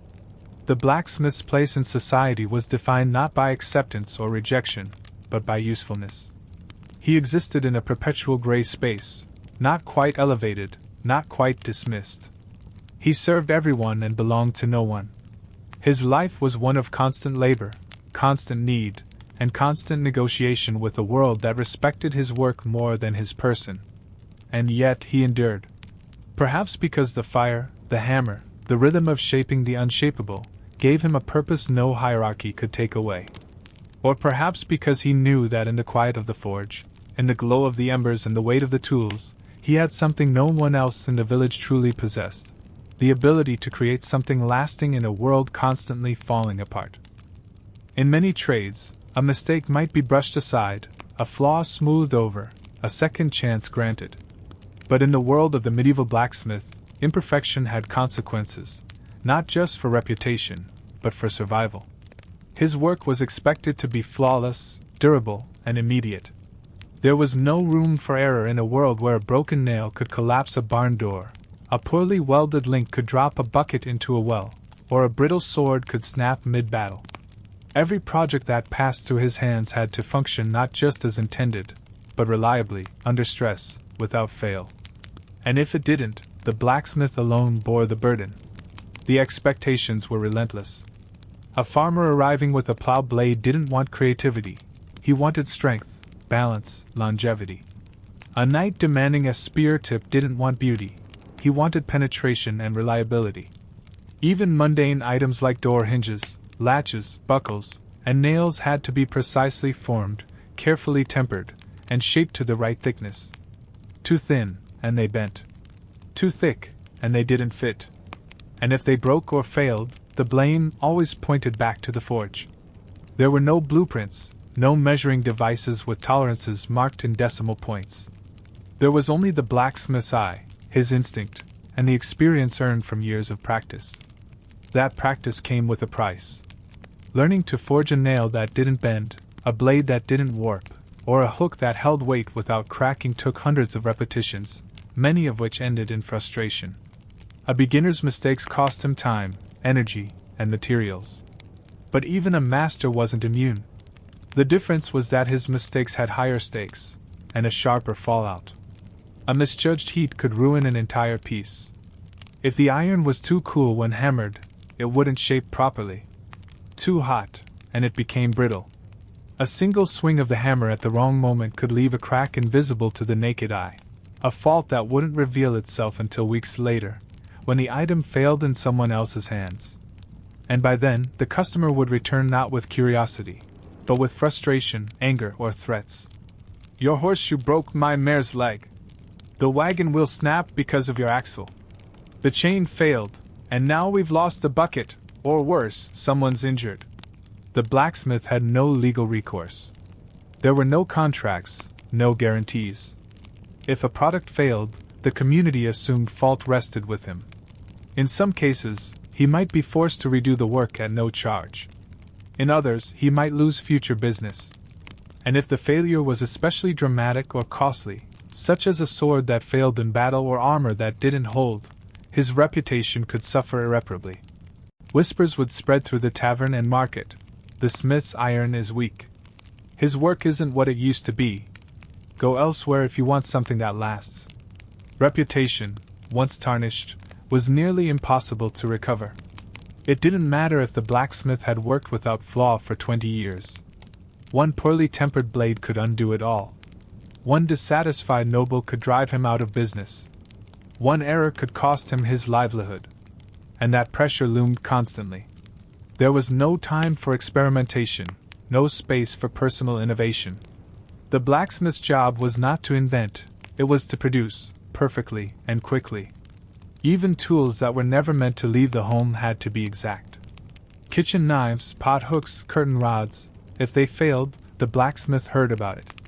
The blacksmith's place in society was defined not by acceptance or rejection, but by usefulness. He existed in a perpetual gray space, not quite elevated, not quite dismissed. He served everyone and belonged to no one. His life was one of constant labor, constant need, and constant negotiation with a world that respected his work more than his person. And yet he endured. Perhaps because the fire, the hammer, the rhythm of shaping the unshapable, gave him a purpose no hierarchy could take away. Or perhaps because he knew that in the quiet of the forge, in the glow of the embers and the weight of the tools, he had something no one else in the village truly possessed: the ability to create something lasting in a world constantly falling apart. In many trades, a mistake might be brushed aside, a flaw smoothed over, a second chance granted. But in the world of the medieval blacksmith, imperfection had consequences, not just for reputation, but for survival. His work was expected to be flawless, durable, and immediate. There was no room for error in a world where a broken nail could collapse a barn door, a poorly welded link could drop a bucket into a well, or a brittle sword could snap mid-battle. Every project that passed through his hands had to function not just as intended, but reliably, under stress, without fail. And if it didn't, the blacksmith alone bore the burden. The expectations were relentless. A farmer arriving with a plow blade didn't want creativity. He wanted strength, balance, longevity. A knight demanding a spear tip didn't want beauty. He wanted penetration and reliability. Even mundane items like door hinges, latches, buckles, and nails had to be precisely formed, carefully tempered, and shaped to the right thickness. Too thin, and they bent. Too thick, and they didn't fit. And if they broke or failed, the blame always pointed back to the forge. There were no blueprints, no measuring devices with tolerances marked in decimal points. There was only the blacksmith's eye, his instinct, and the experience earned from years of practice. That practice came with a price. Learning to forge a nail that didn't bend, a blade that didn't warp, or a hook that held weight without cracking took hundreds of repetitions, many of which ended in frustration. A beginner's mistakes cost him time, energy, and materials. But even a master wasn't immune. The difference was that his mistakes had higher stakes, and a sharper fallout. A misjudged heat could ruin an entire piece. If the iron was too cool when hammered, it wouldn't shape properly. Too hot, and it became brittle. A single swing of the hammer at the wrong moment could leave a crack invisible to the naked eye, a fault that wouldn't reveal itself until weeks later, when the item failed in someone else's hands. And by then, the customer would return not with curiosity, but with frustration, anger, or threats. "Your horseshoe broke my mare's leg. The wagon wheel snapped because of your axle. The chain failed, and now we've lost the bucket, or worse, someone's injured." The blacksmith had no legal recourse. There were no contracts, no guarantees. If a product failed, the community assumed fault rested with him. In some cases, he might be forced to redo the work at no charge. In others, he might lose future business. And if the failure was especially dramatic or costly, such as a sword that failed in battle or armor that didn't hold, his reputation could suffer irreparably. Whispers would spread through the tavern and market. The smith's iron is weak. His work isn't what it used to be. Go elsewhere if you want something that lasts. Reputation, once tarnished, was nearly impossible to recover. It didn't matter if the blacksmith had worked without flaw for 20 years. One poorly tempered blade could undo it all. One dissatisfied noble could drive him out of business. One error could cost him his livelihood. And that pressure loomed constantly. There was no time for experimentation, no space for personal innovation. The blacksmith's job was not to invent, it was to produce, perfectly and quickly. Even tools that were never meant to leave the home had to be exact. Kitchen knives, pot hooks, curtain rods. If they failed, the blacksmith heard about it.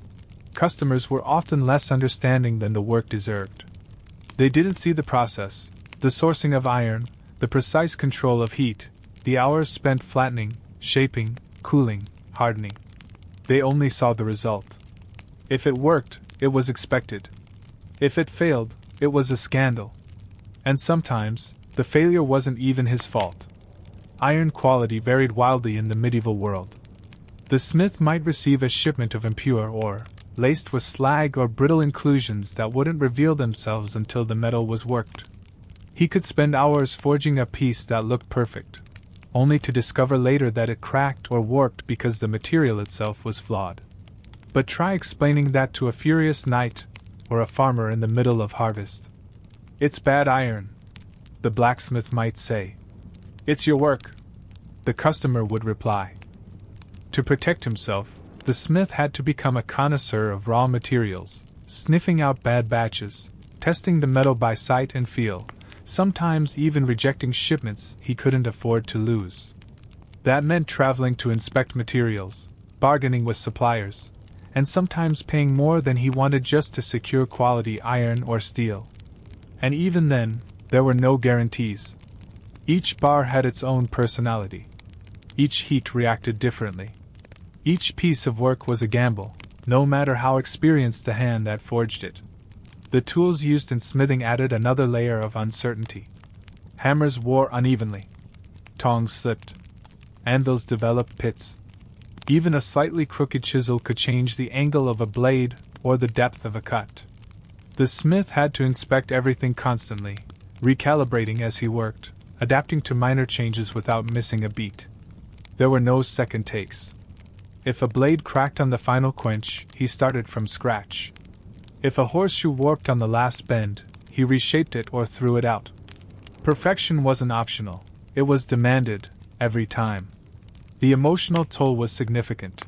Customers were often less understanding than the work deserved. They didn't see the process, the sourcing of iron, the precise control of heat, the hours spent flattening, shaping, cooling, hardening. They only saw the result. If it worked, it was expected. If it failed, it was a scandal. And sometimes, the failure wasn't even his fault. Iron quality varied wildly in the medieval world. The smith might receive a shipment of impure ore, laced with slag or brittle inclusions that wouldn't reveal themselves until the metal was worked. He could spend hours forging a piece that looked perfect, only to discover later that it cracked or warped because the material itself was flawed. But try explaining that to a furious knight, or a farmer in the middle of harvest. "It's bad iron," the blacksmith might say. "It's your work," the customer would reply. To protect himself, the smith had to become a connoisseur of raw materials, sniffing out bad batches, testing the metal by sight and feel, sometimes even rejecting shipments he couldn't afford to lose. That meant traveling to inspect materials, bargaining with suppliers, and sometimes paying more than he wanted just to secure quality iron or steel. And even then, there were no guarantees. Each bar had its own personality. Each heat reacted differently. Each piece of work was a gamble, no matter how experienced the hand that forged it. The tools used in smithing added another layer of uncertainty. Hammers wore unevenly. Tongs slipped. Anvils developed pits. Even a slightly crooked chisel could change the angle of a blade or the depth of a cut. The smith had to inspect everything constantly, recalibrating as he worked, adapting to minor changes without missing a beat. There were no second takes. If a blade cracked on the final quench, he started from scratch. If a horseshoe warped on the last bend, he reshaped it or threw it out. Perfection wasn't optional, it was demanded, every time. The emotional toll was significant.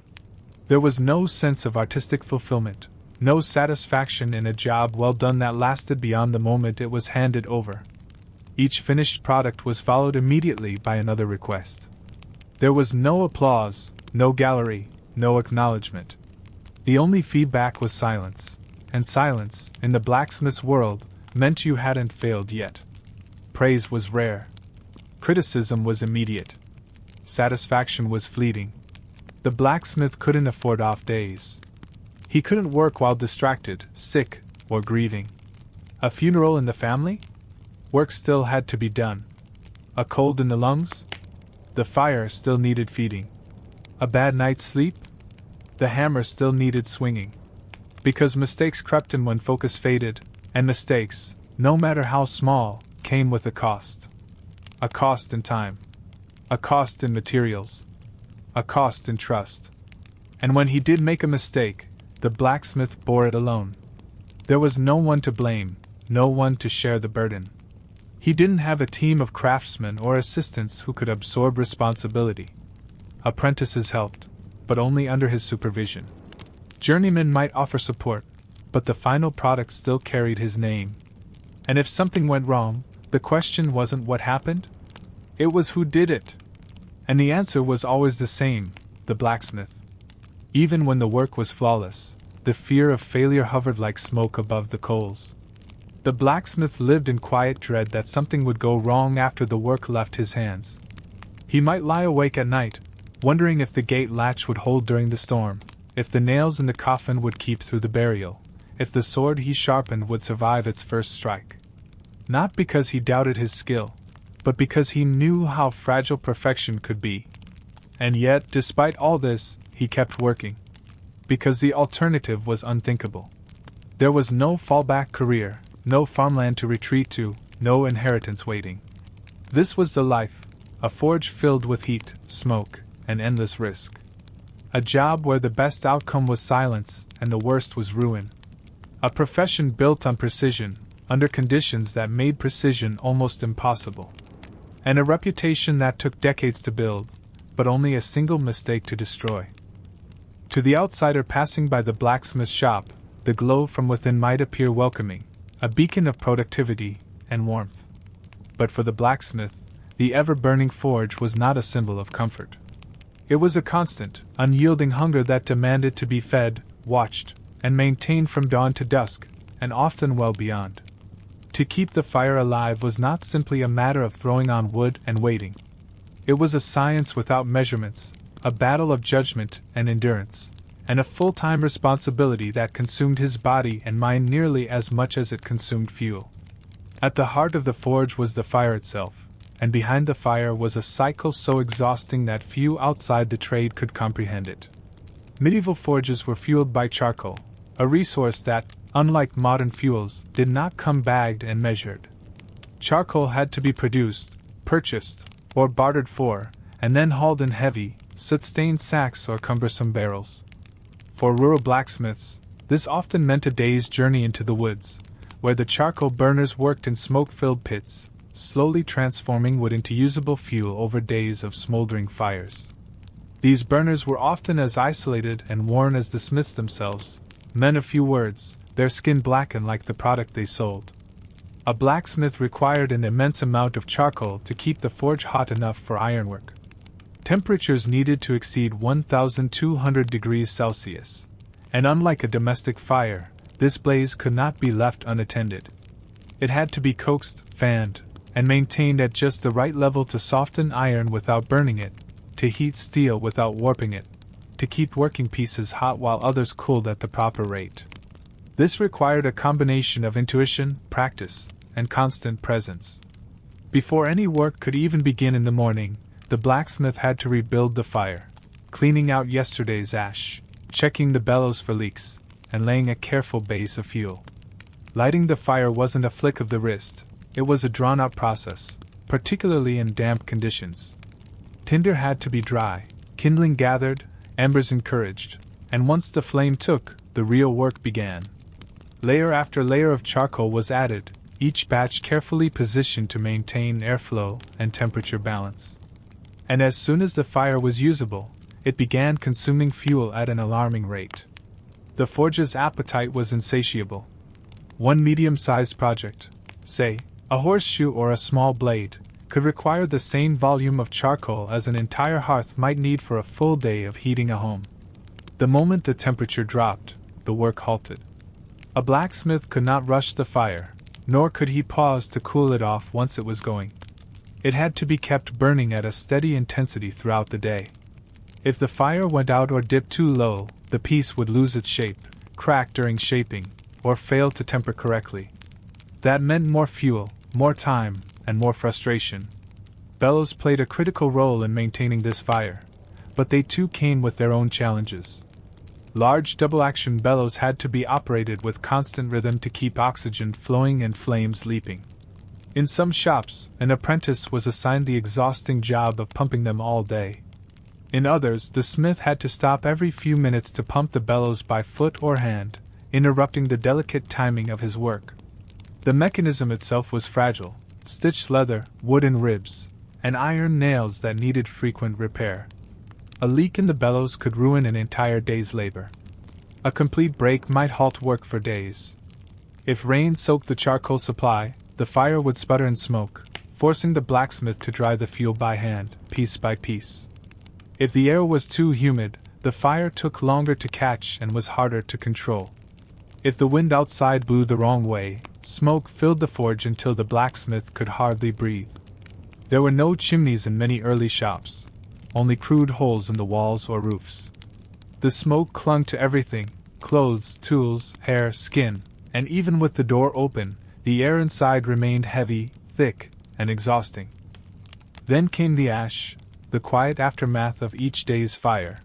There was no sense of artistic fulfillment, no satisfaction in a job well done that lasted beyond the moment it was handed over. Each finished product was followed immediately by another request. There was no applause, no gallery, no acknowledgement. The only feedback was silence, and silence, in the blacksmith's world, meant you hadn't failed yet. Praise was rare. Criticism was immediate. Satisfaction was fleeting. The blacksmith couldn't afford off days. He couldn't work while distracted, sick, or grieving. A funeral in the family? Work still had to be done. A cold in the lungs? The fire still needed feeding. A bad night's sleep? The hammer still needed swinging. Because mistakes crept in when focus faded, and mistakes, no matter how small, came with a cost. A cost in time. A cost in materials. A cost in trust. And when he did make a mistake, the blacksmith bore it alone. There was no one to blame, no one to share the burden. He didn't have a team of craftsmen or assistants who could absorb responsibility. Apprentices helped, but only under his supervision. Journeymen might offer support, but the final product still carried his name. And if something went wrong, the question wasn't what happened? It was who did it. And the answer was always the same: the blacksmith. Even when the work was flawless, the fear of failure hovered like smoke above the coals. The blacksmith lived in quiet dread that something would go wrong after the work left his hands. He might lie awake at night, wondering if the gate latch would hold during the storm, if the nails in the coffin would keep through the burial, if the sword he sharpened would survive its first strike. Not because he doubted his skill, but because he knew how fragile perfection could be. And yet, despite all this, he kept working. Because the alternative was unthinkable. There was no fallback career, no farmland to retreat to, no inheritance waiting. This was the life, a forge filled with heat, smoke, and endless risk. A job where the best outcome was silence and the worst was ruin. A profession built on precision, under conditions that made precision almost impossible. And a reputation that took decades to build, but only a single mistake to destroy. To the outsider passing by the blacksmith's shop, the glow from within might appear welcoming, a beacon of productivity and warmth. But for the blacksmith, the ever-burning forge was not a symbol of comfort. It was a constant, unyielding hunger that demanded to be fed, watched, and maintained from dawn to dusk, and often well beyond. To keep the fire alive was not simply a matter of throwing on wood and waiting. It was a science without measurements, a battle of judgment and endurance, and a full-time responsibility that consumed his body and mind nearly as much as it consumed fuel. At the heart of the forge was the fire itself, and behind the fire was a cycle so exhausting that few outside the trade could comprehend it. Medieval forges were fueled by charcoal, a resource that, unlike modern fuels, did not come bagged and measured. Charcoal had to be produced, purchased, or bartered for, and then hauled in heavy, soot-stained sacks or cumbersome barrels. For rural blacksmiths, this often meant a day's journey into the woods, where the charcoal burners worked in smoke-filled pits, slowly transforming wood into usable fuel over days of smoldering fires. These burners were often as isolated and worn as the smiths themselves, men of few words, their skin blackened like the product they sold. A blacksmith required an immense amount of charcoal to keep the forge hot enough for ironwork. Temperatures needed to exceed 1,200 degrees Celsius, and unlike a domestic fire, this blaze could not be left unattended. It had to be coaxed, fanned, and maintained at just the right level to soften iron without burning it, to heat steel without warping it, to keep working pieces hot while others cooled at the proper rate. This required a combination of intuition, practice, and constant presence. Before any work could even begin in the morning, the blacksmith had to rebuild the fire, cleaning out yesterday's ash, checking the bellows for leaks, and laying a careful base of fuel. Lighting the fire wasn't a flick of the wrist, it was a drawn-out process, particularly in damp conditions. Tinder had to be dry, kindling gathered, embers encouraged, and once the flame took, the real work began. Layer after layer of charcoal was added, each batch carefully positioned to maintain airflow and temperature balance. And as soon as the fire was usable, it began consuming fuel at an alarming rate. The forge's appetite was insatiable. One medium-sized project, say, a horseshoe or a small blade, could require the same volume of charcoal as an entire hearth might need for a full day of heating a home. The moment the temperature dropped, the work halted. A blacksmith could not rush the fire, nor could he pause to cool it off once it was going. It had to be kept burning at a steady intensity throughout the day. If the fire went out or dipped too low, the piece would lose its shape, crack during shaping, or fail to temper correctly. That meant more fuel, more time, and more frustration. Bellows played a critical role in maintaining this fire, but they too came with their own challenges. Large double-action bellows had to be operated with constant rhythm to keep oxygen flowing and flames leaping. In some shops, an apprentice was assigned the exhausting job of pumping them all day. In others, the smith had to stop every few minutes to pump the bellows by foot or hand, interrupting the delicate timing of his work. The mechanism itself was fragile, stitched leather, wooden ribs, and iron nails that needed frequent repair. A leak in the bellows could ruin an entire day's labor. A complete break might halt work for days. If rain soaked the charcoal supply, the fire would sputter and smoke, forcing the blacksmith to dry the fuel by hand, piece by piece. If the air was too humid, the fire took longer to catch and was harder to control. If the wind outside blew the wrong way, smoke filled the forge until the blacksmith could hardly breathe. There were no chimneys in many early shops, only crude holes in the walls or roofs. The smoke clung to everything: clothes, tools, hair, skin, and even with the door open, the air inside remained heavy, thick, and exhausting. Then came the ash, the quiet aftermath of each day's fire.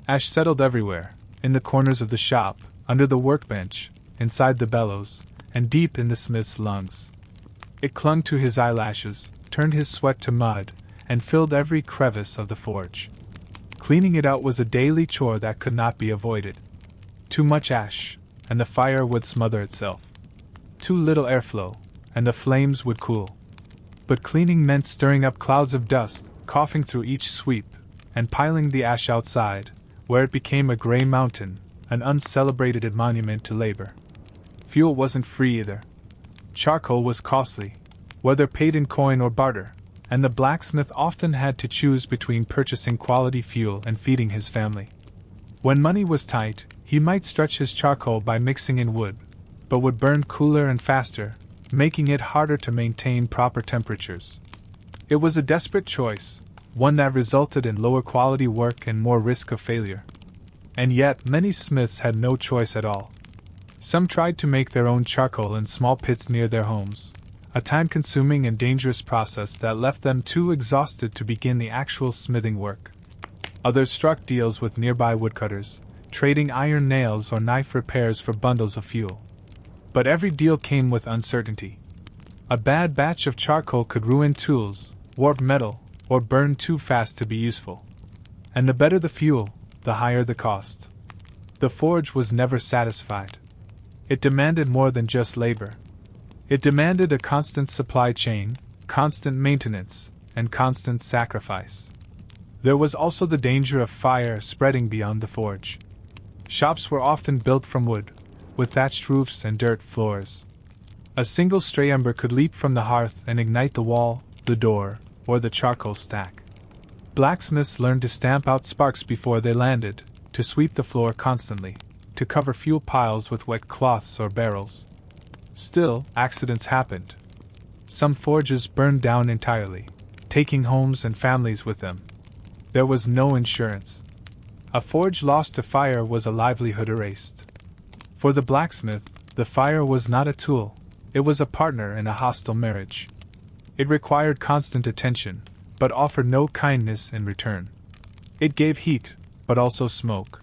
Ash settled everywhere, in the corners of the shop, under the workbench, inside the bellows, and deep in the smith's lungs. It clung to his eyelashes, turned his sweat to mud, and filled every crevice of the forge. Cleaning it out was a daily chore that could not be avoided. Too much ash, and the fire would smother itself. Too little airflow, and the flames would cool. But cleaning meant stirring up clouds of dust, coughing through each sweep, and piling the ash outside, where it became a gray mountain, an uncelebrated monument to labor. Fuel wasn't free either. Charcoal was costly, whether paid in coin or barter, and the blacksmith often had to choose between purchasing quality fuel and feeding his family. When money was tight, he might stretch his charcoal by mixing in wood, but would burn cooler and faster, making it harder to maintain proper temperatures. It was a desperate choice, one that resulted in lower quality work and more risk of failure. And yet, many smiths had no choice at all. Some tried to make their own charcoal in small pits near their homes, a time-consuming and dangerous process that left them too exhausted to begin the actual smithing work. Others struck deals with nearby woodcutters, trading iron nails or knife repairs for bundles of fuel. But every deal came with uncertainty. A bad batch of charcoal could ruin tools, warp metal, or burn too fast to be useful. And the better the fuel, the higher the cost. The forge was never satisfied. It demanded more than just labor. It demanded a constant supply chain, constant maintenance, and constant sacrifice. There was also the danger of fire spreading beyond the forge. Shops were often built from wood, with thatched roofs and dirt floors. A single stray ember could leap from the hearth and ignite the wall, the door, or the charcoal stack. Blacksmiths learned to stamp out sparks before they landed, to sweep the floor constantly, to cover fuel piles with wet cloths or barrels. Still, accidents happened. Some forges burned down entirely, taking homes and families with them. There was no insurance. A forge lost to fire was a livelihood erased. For the blacksmith, the fire was not a tool, it was a partner in a hostile marriage. It required constant attention, but offered no kindness in return. It gave heat, but also smoke.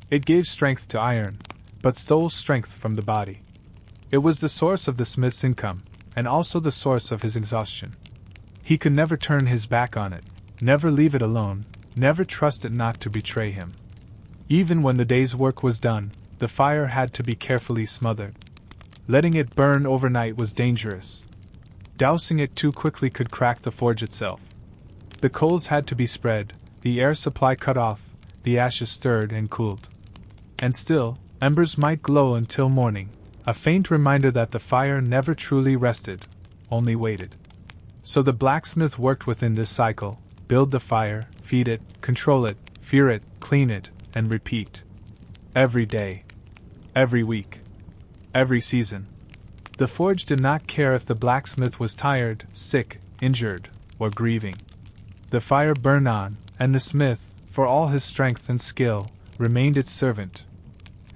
It gave strength to iron, but stole strength from the body. It was the source of the smith's income, and also the source of his exhaustion. He could never turn his back on it, never leave it alone, never trust it not to betray him. Even when the day's work was done, the fire had to be carefully smothered. Letting it burn overnight was dangerous. Dousing it too quickly could crack the forge itself. The coals had to be spread, the air supply cut off, the ashes stirred and cooled. And still, embers might glow until morning, a faint reminder that the fire never truly rested, only waited. So the blacksmith worked within this cycle: build the fire, feed it, control it, fear it, clean it, and repeat. Every day. Every week. Every season. The forge did not care if the blacksmith was tired, sick, injured, or grieving. The fire burned on, and the smith, for all his strength and skill, remained its servant.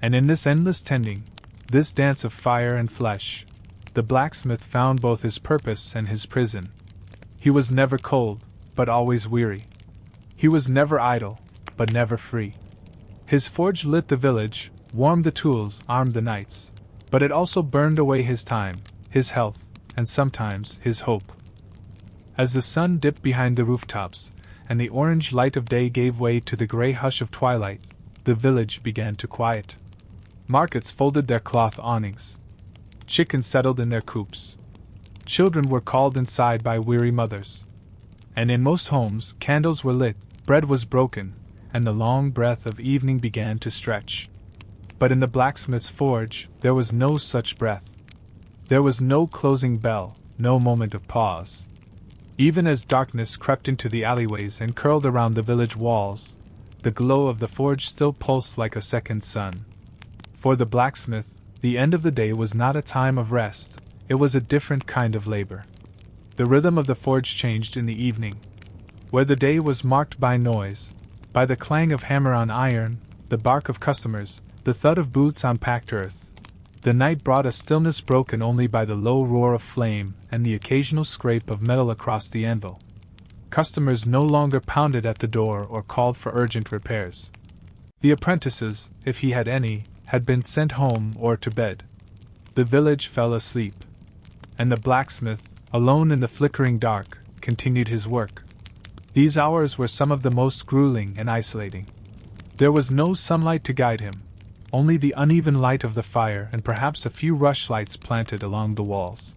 And in this endless tending, this dance of fire and flesh, the blacksmith found both his purpose and his prison. He was never cold, but always weary. He was never idle, but never free. His forge lit the village, warmed the tools, armed the knights, but it also burned away his time, his health, and sometimes his hope. As the sun dipped behind the rooftops, and the orange light of day gave way to the gray hush of twilight, the village began to quiet. Markets folded their cloth awnings. Chickens settled in their coops. Children were called inside by weary mothers. And in most homes, candles were lit, bread was broken, and the long breath of evening began to stretch. But in the blacksmith's forge, there was no such breath. There was no closing bell, no moment of pause. Even as darkness crept into the alleyways and curled around the village walls, the glow of the forge still pulsed like a second sun. For the blacksmith, the end of the day was not a time of rest, it was a different kind of labor. The rhythm of the forge changed in the evening. Where the day was marked by noise, by the clang of hammer on iron, the bark of customers, the thud of boots on packed earth, the night brought a stillness broken only by the low roar of flame and the occasional scrape of metal across the anvil. Customers no longer pounded at the door or called for urgent repairs. The apprentices, if he had any, had been sent home or to bed. The village fell asleep. And the blacksmith, alone in the flickering dark, continued his work. These hours were some of the most grueling and isolating. There was no sunlight to guide him, only the uneven light of the fire and perhaps a few rushlights planted along the walls.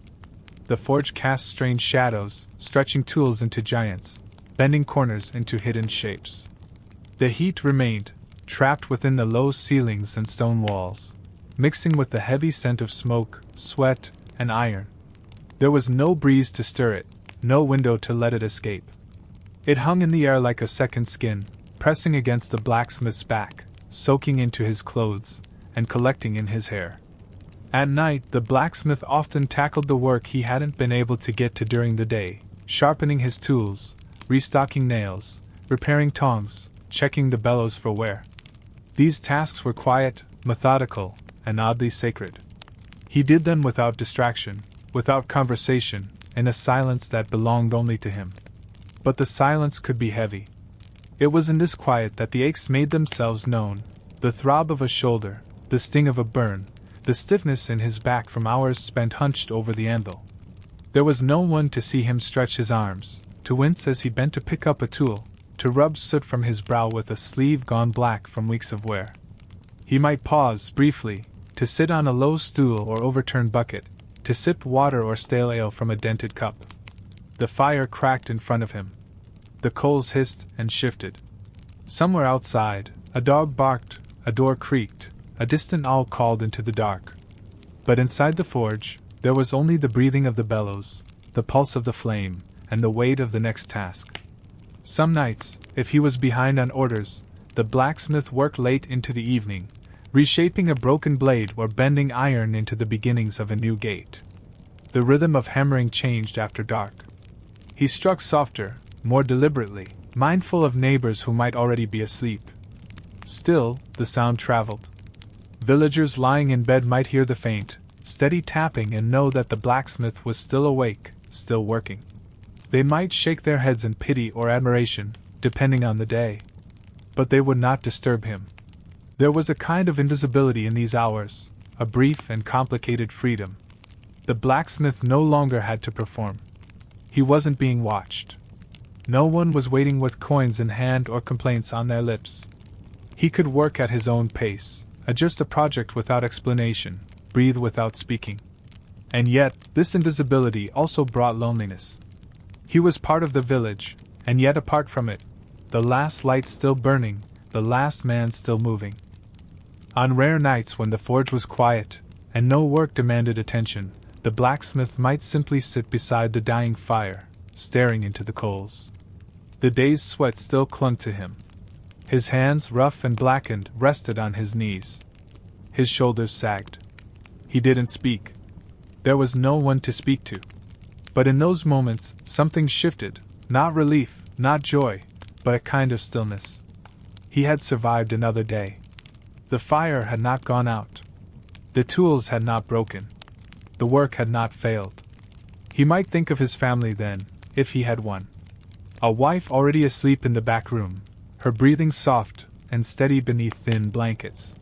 The forge cast strange shadows, stretching tools into giants, bending corners into hidden shapes. The heat remained, trapped within the low ceilings and stone walls, mixing with the heavy scent of smoke, sweat, and iron. There was no breeze to stir it, no window to let it escape. It hung in the air like a second skin, pressing against the blacksmith's back, soaking into his clothes, and collecting in his hair. At night, the blacksmith often tackled the work he hadn't been able to get to during the day, sharpening his tools, restocking nails, repairing tongs, checking the bellows for wear. These tasks were quiet, methodical, and oddly sacred. He did them without distraction, without conversation, in a silence that belonged only to him. But the silence could be heavy. It was in this quiet that the aches made themselves known, the throb of a shoulder, the sting of a burn, the stiffness in his back from hours spent hunched over the anvil. There was no one to see him stretch his arms, to wince as he bent to pick up a tool, to rub soot from his brow with a sleeve gone black from weeks of wear. He might pause, briefly, to sit on a low stool or overturned bucket, to sip water or stale ale from a dented cup. The fire cracked in front of him. The coals hissed and shifted. Somewhere outside, a dog barked, a door creaked, a distant owl called into the dark. But inside the forge, there was only the breathing of the bellows, the pulse of the flame, and the weight of the next task. Some nights, if he was behind on orders, the blacksmith worked late into the evening, reshaping a broken blade or bending iron into the beginnings of a new gate. The rhythm of hammering changed after dark. He struck softer, more deliberately, mindful of neighbors who might already be asleep. Still, the sound traveled. Villagers lying in bed might hear the faint, steady tapping and know that the blacksmith was still awake, still working. They might shake their heads in pity or admiration, depending on the day. But they would not disturb him. There was a kind of invisibility in these hours, a brief and complicated freedom. The blacksmith no longer had to perform. He wasn't being watched. No one was waiting with coins in hand or complaints on their lips. He could work at his own pace, adjust a project without explanation, breathe without speaking. And yet, this invisibility also brought loneliness. He was part of the village, and yet apart from it, the last light still burning, the last man still moving. On rare nights when the forge was quiet, and no work demanded attention, the blacksmith might simply sit beside the dying fire, staring into the coals. The day's sweat still clung to him. His hands, rough and blackened, rested on his knees. His shoulders sagged. He didn't speak. There was no one to speak to. But in those moments, something shifted, not relief, not joy, but a kind of stillness. He had survived another day. The fire had not gone out. The tools had not broken. The work had not failed. He might think of his family then, if he had one. A wife already asleep in the back room, her breathing soft and steady beneath thin blankets.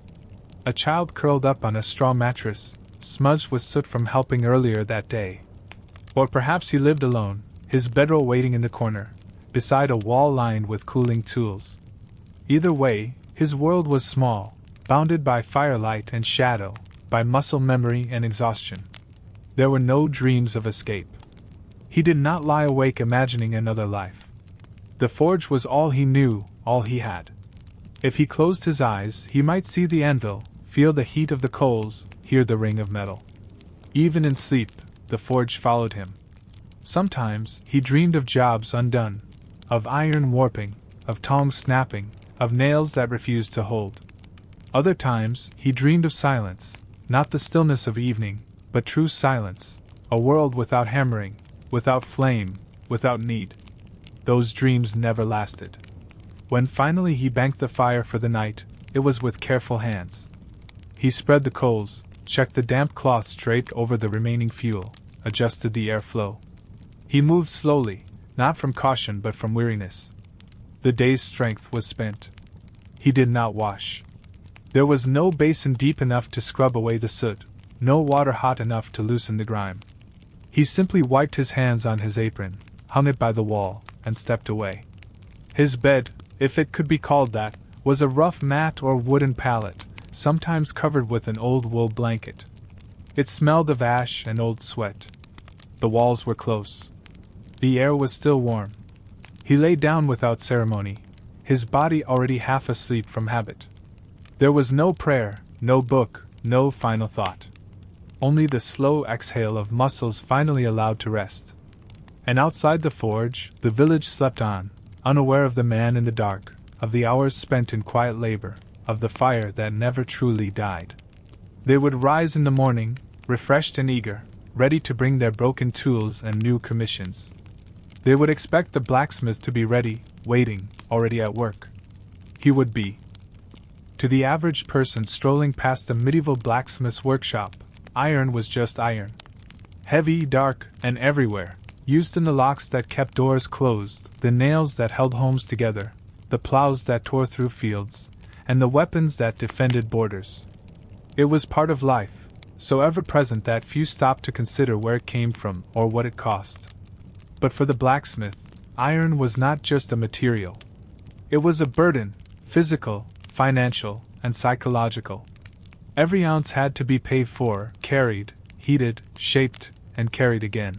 A child curled up on a straw mattress, smudged with soot from helping earlier that day. Or perhaps he lived alone, his bedroll waiting in the corner, beside a wall lined with cooling tools. Either way, his world was small, bounded by firelight and shadow, by muscle memory and exhaustion. There were no dreams of escape. He did not lie awake imagining another life. The forge was all he knew, all he had. If he closed his eyes, he might see the anvil, feel the heat of the coals, hear the ring of metal. Even in sleep, the forge followed him. Sometimes he dreamed of jobs undone, of iron warping, of tongs snapping, of nails that refused to hold. Other times he dreamed of silence, not the stillness of evening, but true silence, a world without hammering, without flame, without need. Those dreams never lasted. When finally he banked the fire for the night, it was with careful hands. He spread the coals, checked the damp cloths draped over the remaining fuel, adjusted the airflow. He moved slowly, not from caution but from weariness. The day's strength was spent. He did not wash. There was no basin deep enough to scrub away the soot, no water hot enough to loosen the grime. He simply wiped his hands on his apron, hung it by the wall, and stepped away. His bed, if it could be called that, was a rough mat or wooden pallet, sometimes covered with an old wool blanket. It smelled of ash and old sweat. The walls were close. The air was still warm. He lay down without ceremony, his body already half asleep from habit. There was no prayer, no book, no final thought. Only the slow exhale of muscles finally allowed to rest. And outside the forge, the village slept on, unaware of the man in the dark, of the hours spent in quiet labor, of the fire that never truly died. They would rise in the morning, refreshed and eager, ready to bring their broken tools and new commissions. They would expect the blacksmith to be ready, waiting, already at work. He would be. To the average person strolling past a medieval blacksmith's workshop, iron was just iron. Heavy, dark, and everywhere, used in the locks that kept doors closed, the nails that held homes together, the plows that tore through fields, and the weapons that defended borders. It was part of life, so ever-present that few stopped to consider where it came from or what it cost. But for the blacksmith, iron was not just a material. It was a burden, physical, financial, and psychological. Every ounce had to be paid for, carried, heated, shaped, and carried again.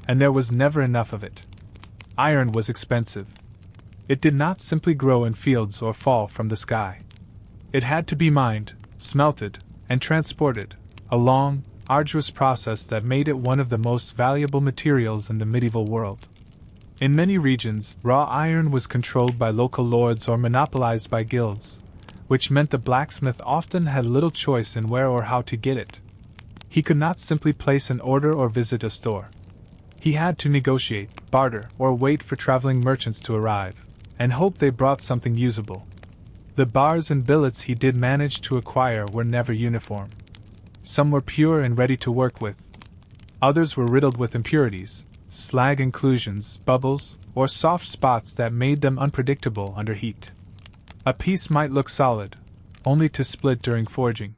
And there was never enough of it. Iron was expensive. It did not simply grow in fields or fall from the sky. It had to be mined, smelted, and transported, a long, arduous process that made it one of the most valuable materials in the medieval world. In many regions, raw iron was controlled by local lords or monopolized by guilds, which meant the blacksmith often had little choice in where or how to get it. He could not simply place an order or visit a store. He had to negotiate, barter, or wait for traveling merchants to arrive, and hope they brought something usable. The bars and billets he did manage to acquire were never uniform. Some were pure and ready to work with. Others were riddled with impurities, slag inclusions, bubbles, or soft spots that made them unpredictable under heat. A piece might look solid, only to split during forging.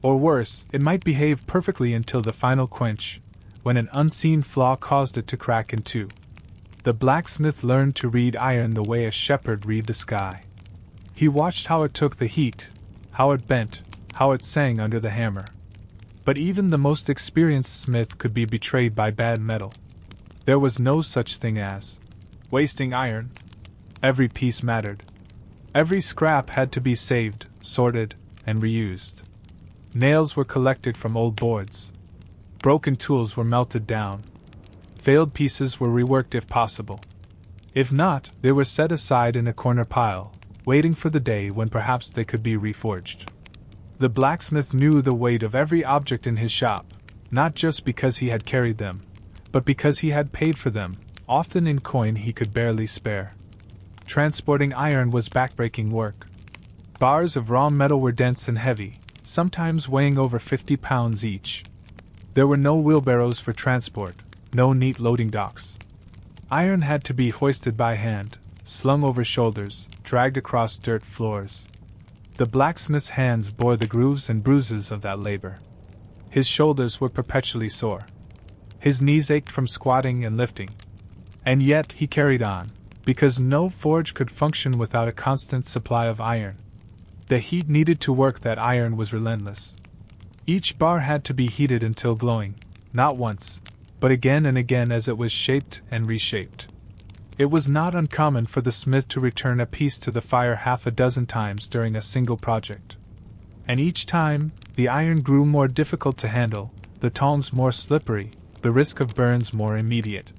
Or worse, it might behave perfectly until the final quench, when an unseen flaw caused it to crack in two. The blacksmith learned to read iron the way a shepherd read the sky. He watched how it took the heat, how it bent, how it sang under the hammer. But even the most experienced smith could be betrayed by bad metal. There was no such thing as wasting iron. Every piece mattered. Every scrap had to be saved, sorted, and reused. Nails were collected from old boards. Broken tools were melted down. Failed pieces were reworked if possible. If not, they were set aside in a corner pile, waiting for the day when perhaps they could be reforged. The blacksmith knew the weight of every object in his shop, not just because he had carried them, but because he had paid for them, often in coin he could barely spare. Transporting iron was backbreaking work. Bars of raw metal were dense and heavy, sometimes weighing over 50 pounds each. There were no wheelbarrows for transport, no neat loading docks. Iron had to be hoisted by hand, slung over shoulders, dragged across dirt floors. The blacksmith's hands bore the grooves and bruises of that labor. His shoulders were perpetually sore. His knees ached from squatting and lifting. And yet he carried on, because no forge could function without a constant supply of iron. The heat needed to work that iron was relentless. Each bar had to be heated until glowing, not once, but again and again as it was shaped and reshaped. It was not uncommon for the smith to return a piece to the fire half a dozen times during a single project. And each time, the iron grew more difficult to handle, the tongs more slippery, the risk of burns more immediate.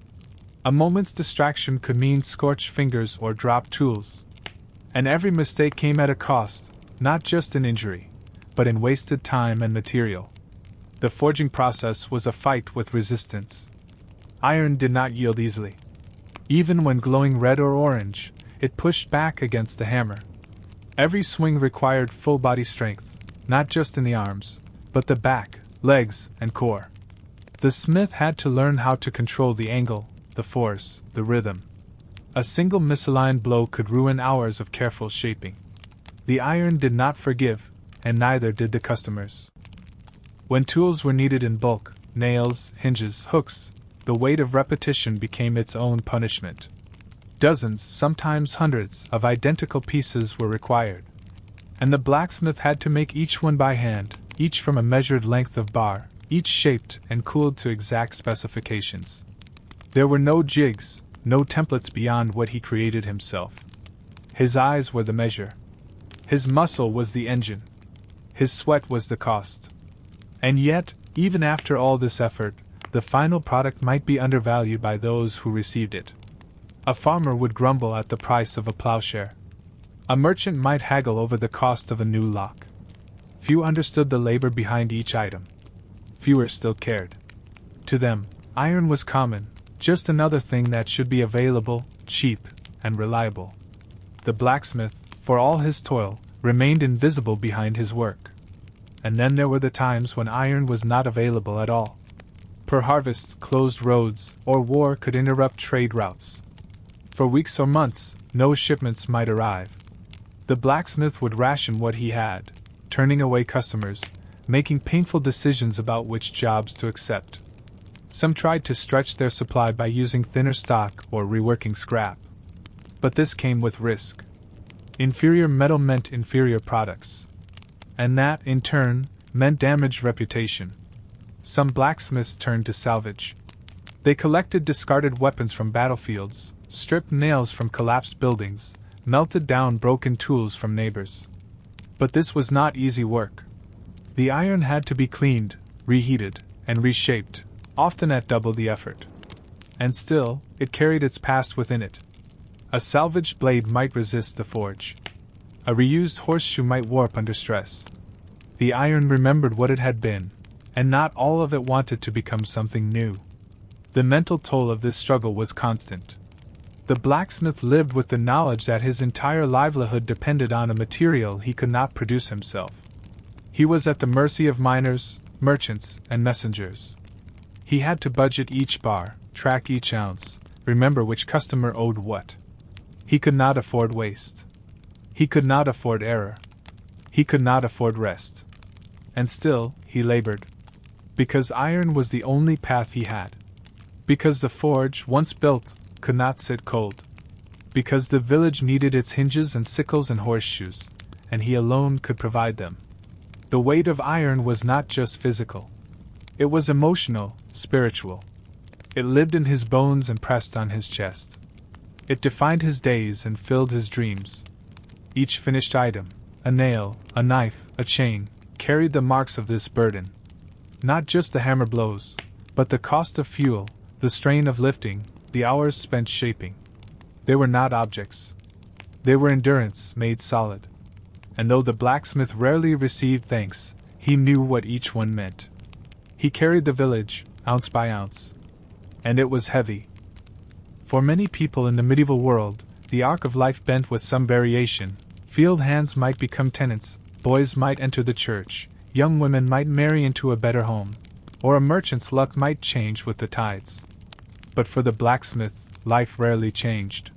A moment's distraction could mean scorched fingers or dropped tools. And every mistake came at a cost, not just in injury, but in wasted time and material. The forging process was a fight with resistance. Iron did not yield easily. Even when glowing red or orange, it pushed back against the hammer. Every swing required full body strength, not just in the arms, but the back, legs, and core. The smith had to learn how to control the angle, the force, the rhythm. A single misaligned blow could ruin hours of careful shaping. The iron did not forgive, and neither did the customers. When tools were needed in bulk, nails, hinges, hooks, the weight of repetition became its own punishment. Dozens, sometimes hundreds, of identical pieces were required. And the blacksmith had to make each one by hand, each from a measured length of bar, each shaped and cooled to exact specifications. There were no jigs, no templates beyond what he created himself. His eyes were the measure. His muscle was the engine. His sweat was the cost. And yet, even after all this effort, the final product might be undervalued by those who received it. A farmer would grumble at the price of a plowshare. A merchant might haggle over the cost of a new lock. Few understood the labor behind each item. Fewer still cared. To them, iron was common, just another thing that should be available, cheap, and reliable. The blacksmith, for all his toil, remained invisible behind his work. And then there were the times when iron was not available at all. Poor harvests closed roads, or war could interrupt trade routes. For weeks or months, no shipments might arrive. The blacksmith would ration what he had, turning away customers, making painful decisions about which jobs to accept. Some tried to stretch their supply by using thinner stock or reworking scrap. But this came with risk. Inferior metal meant inferior products. And that, in turn, meant damaged reputation. Some blacksmiths turned to salvage. They collected discarded weapons from battlefields, stripped nails from collapsed buildings, melted down broken tools from neighbors. But this was not easy work. The iron had to be cleaned, reheated, and reshaped, often at double the effort. And still, it carried its past within it. A salvaged blade might resist the forge. A reused horseshoe might warp under stress. The iron remembered what it had been, and not all of it wanted to become something new. The mental toll of this struggle was constant. The blacksmith lived with the knowledge that his entire livelihood depended on a material he could not produce himself. He was at the mercy of miners, merchants, and messengers. He had to budget each bar, track each ounce, remember which customer owed what. He could not afford waste. He could not afford error. He could not afford rest. And still, he labored. Because iron was the only path he had. Because the forge, once built, could not sit cold. Because the village needed its hinges and sickles and horseshoes, and he alone could provide them. The weight of iron was not just physical. It was emotional, spiritual. It lived in his bones and pressed on his chest. It defined his days and filled his dreams. Each finished item, a nail, a knife, a chain, carried the marks of this burden. Not just the hammer blows, but the cost of fuel, the strain of lifting, the hours spent shaping. They were not objects. They were endurance made solid. And though the blacksmith rarely received thanks, he knew what each one meant. He carried the village, ounce by ounce. And it was heavy. For many people in the medieval world, the arc of life bent with some variation. Field hands might become tenants, boys might enter the church, young women might marry into a better home, or a merchant's luck might change with the tides. But for the blacksmith, life rarely changed.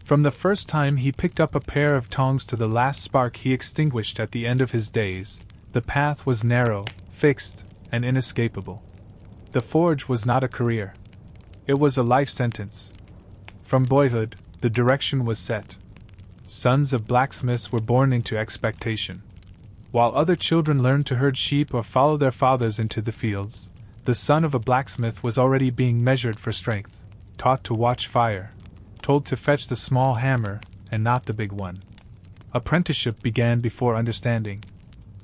From the first time he picked up a pair of tongs to the last spark he extinguished at the end of his days, the path was narrow, fixed, and inescapable. The forge was not a career. It was a life sentence. From boyhood, the direction was set. Sons of blacksmiths were born into expectation. While other children learned to herd sheep or follow their fathers into the fields, the son of a blacksmith was already being measured for strength, taught to watch fire, told to fetch the small hammer and not the big one. Apprenticeship began before understanding.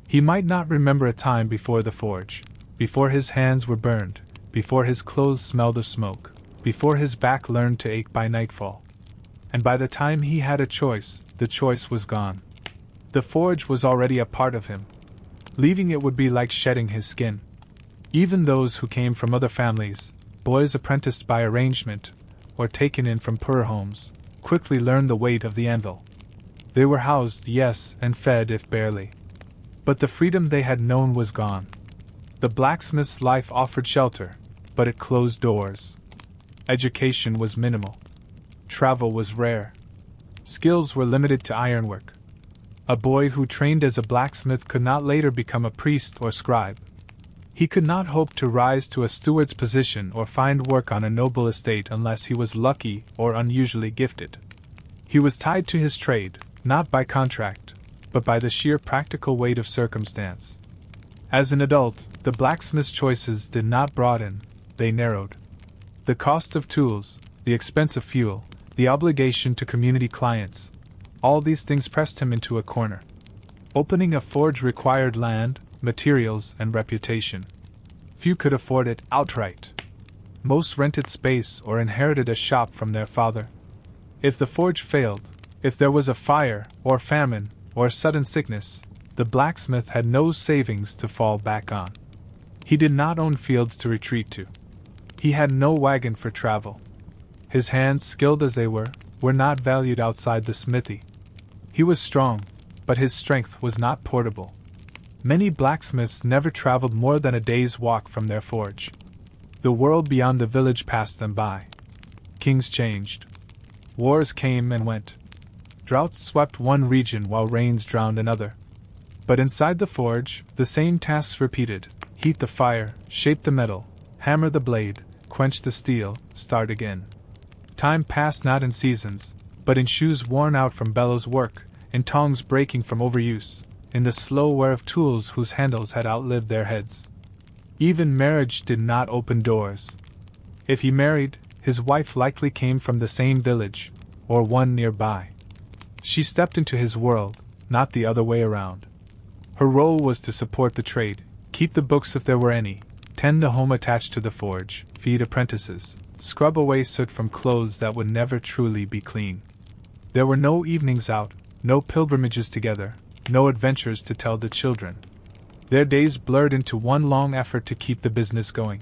He might not remember a time before the forge, before his hands were burned, before his clothes smelled of smoke, before his back learned to ache by nightfall. And by the time he had a choice, the choice was gone. The forge was already a part of him. Leaving it would be like shedding his skin. Even those who came from other families, boys apprenticed by arrangement, or taken in from poorer homes, quickly learned the weight of the anvil. They were housed, yes, and fed if barely. But the freedom they had known was gone. The blacksmith's life offered shelter, but it closed doors. Education was minimal. Travel was rare. Skills were limited to ironwork. A boy who trained as a blacksmith could not later become a priest or scribe. He could not hope to rise to a steward's position or find work on a noble estate unless he was lucky or unusually gifted. He was tied to his trade, not by contract, but by the sheer practical weight of circumstance. As an adult, the blacksmith's choices did not broaden, they narrowed. The cost of tools, the expense of fuel, the obligation to community clients, all these things pressed him into a corner. Opening a forge required land, materials, and reputation. Few could afford it outright. Most rented space or inherited a shop from their father. If the forge failed, if there was a fire, or famine, or sudden sickness, the blacksmith had no savings to fall back on. He did not own fields to retreat to. He had no wagon for travel. His hands, skilled as they were not valued outside the smithy. He was strong, but his strength was not portable. Many blacksmiths never traveled more than a day's walk from their forge. The world beyond the village passed them by. Kings changed. Wars came and went. Droughts swept one region while rains drowned another. But inside the forge, the same tasks repeated: heat the fire, shape the metal, hammer the blade, quench the steel, start again. Time passed not in seasons, but in shoes worn out from bellows work, in tongs breaking from overuse, in the slow wear of tools whose handles had outlived their heads. Even marriage did not open doors. If he married, his wife likely came from the same village, or one nearby. She stepped into his world, not the other way around. Her role was to support the trade, keep the books if there were any, tend the home attached to the forge, feed apprentices, scrub away soot from clothes that would never truly be clean. There were no evenings out, no pilgrimages together, no adventures to tell the children. Their days blurred into one long effort to keep the business going.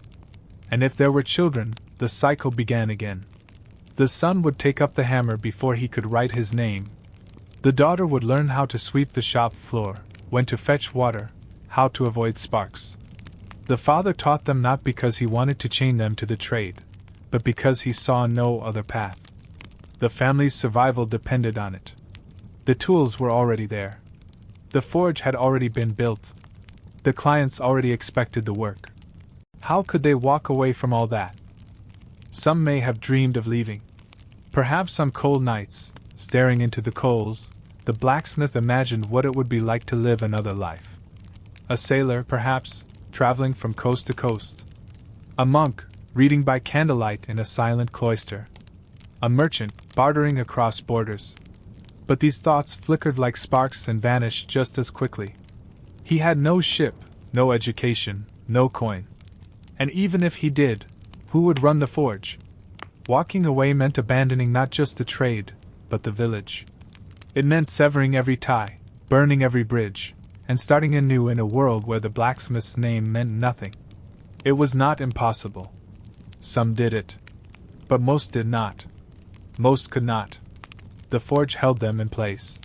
And if there were children, the cycle began again. The son would take up the hammer before he could write his name. The daughter would learn how to sweep the shop floor, when to fetch water, how to avoid sparks. The father taught them not because he wanted to chain them to the trade, but because he saw no other path. The family's survival depended on it. The tools were already there. The forge had already been built. The clients already expected the work. How could they walk away from all that? Some may have dreamed of leaving. Perhaps on cold nights, staring into the coals, the blacksmith imagined what it would be like to live another life. A sailor, perhaps, traveling from coast to coast. A monk, reading by candlelight in a silent cloister. A merchant, bartering across borders. But these thoughts flickered like sparks and vanished just as quickly. He had no ship, no education, no coin. And even if he did, who would run the forge? Walking away meant abandoning not just the trade, but the village. It meant severing every tie, burning every bridge, and starting anew in a world where the blacksmith's name meant nothing. It was not impossible. Some did it. But most did not. Most could not. The forge held them in place.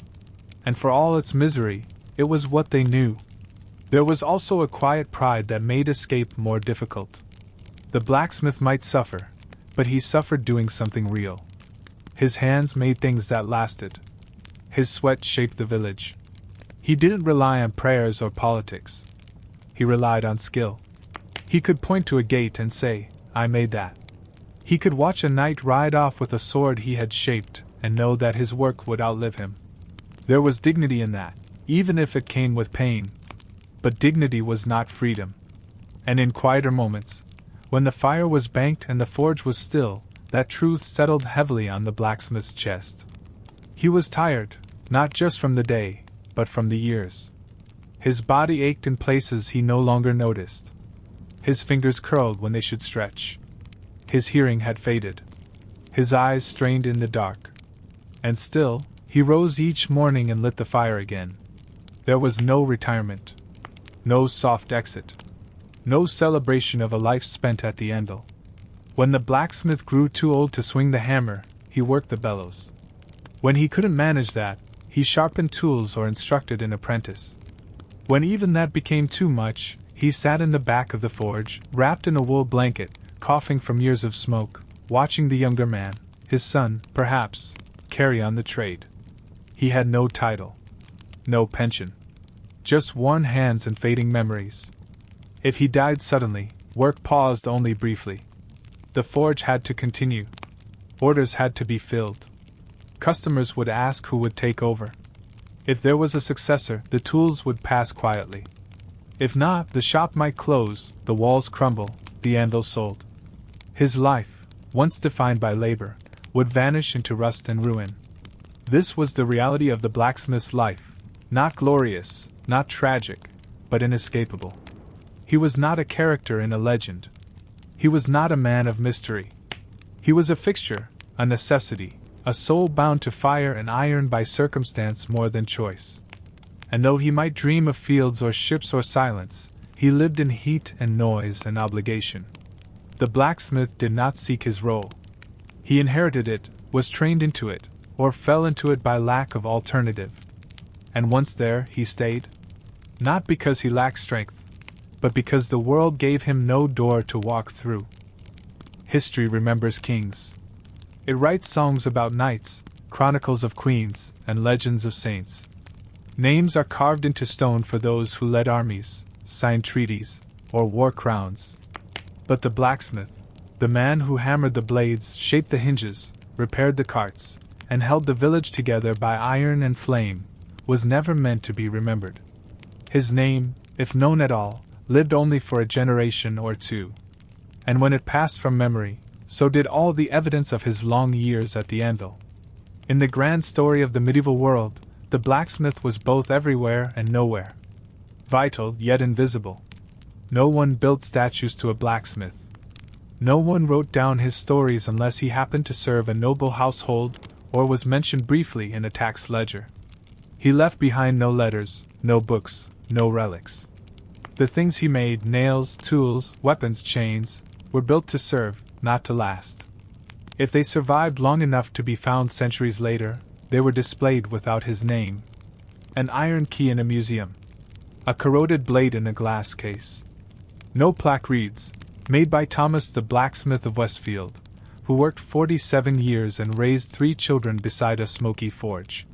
And for all its misery, it was what they knew. There was also a quiet pride that made escape more difficult. The blacksmith might suffer, but he suffered doing something real. His hands made things that lasted. His sweat shaped the village. He didn't rely on prayers or politics. He relied on skill. He could point to a gate and say, "I made that." He could watch a knight ride off with a sword he had shaped and know that his work would outlive him. There was dignity in that, even if it came with pain. But dignity was not freedom. And in quieter moments, when the fire was banked and the forge was still, that truth settled heavily on the blacksmith's chest. He was tired, not just from the day, but from the years. His body ached in places he no longer noticed. His fingers curled when they should stretch. His hearing had faded. His eyes strained in the dark. And still, he rose each morning and lit the fire again. There was no retirement. No soft exit. No celebration of a life spent at the anvil. When the blacksmith grew too old to swing the hammer, he worked the bellows. When he couldn't manage that, he sharpened tools or instructed an apprentice. When even that became too much, he sat in the back of the forge, wrapped in a wool blanket, coughing from years of smoke, watching the younger man, his son, perhaps, carry on the trade. He had no title. No pension. Just worn hands and fading memories. If he died suddenly, work paused only briefly. The forge had to continue. Orders had to be filled. Customers would ask who would take over. If there was a successor, the tools would pass quietly. If not, the shop might close, the walls crumble, the anvil sold. His life, once defined by labor, would vanish into rust and ruin. This was the reality of the blacksmith's life, not glorious, not tragic, but inescapable. He was not a character in a legend. He was not a man of mystery. He was a fixture, a necessity, a soul bound to fire and iron by circumstance more than choice. And though he might dream of fields or ships or silence, he lived in heat and noise and obligation. The blacksmith did not seek his role. He inherited it, was trained into it, or fell into it by lack of alternative. And once there, he stayed. Not because he lacked strength, but because the world gave him no door to walk through. History remembers kings. It writes songs about knights, chronicles of queens, and legends of saints. Names are carved into stone for those who led armies, signed treaties, or wore crowns. But the blacksmith, the man who hammered the blades, shaped the hinges, repaired the carts, and held the village together by iron and flame, was never meant to be remembered. His name, if known at all, lived only for a generation or two. And when it passed from memory, so did all the evidence of his long years at the anvil. In the grand story of the medieval world, the blacksmith was both everywhere and nowhere. Vital, yet invisible. No one built statues to a blacksmith. No one wrote down his stories unless he happened to serve a noble household or was mentioned briefly in a tax ledger. He left behind no letters, no books, no relics. The things he made, nails, tools, weapons, chains, were built to serve, not to last. If they survived long enough to be found centuries later, they were displayed without his name. An iron key in a museum. A corroded blade in a glass case. No plaque reads, made by Thomas the blacksmith of Westfield, who worked 47 years and raised 3 children beside a smoky forge.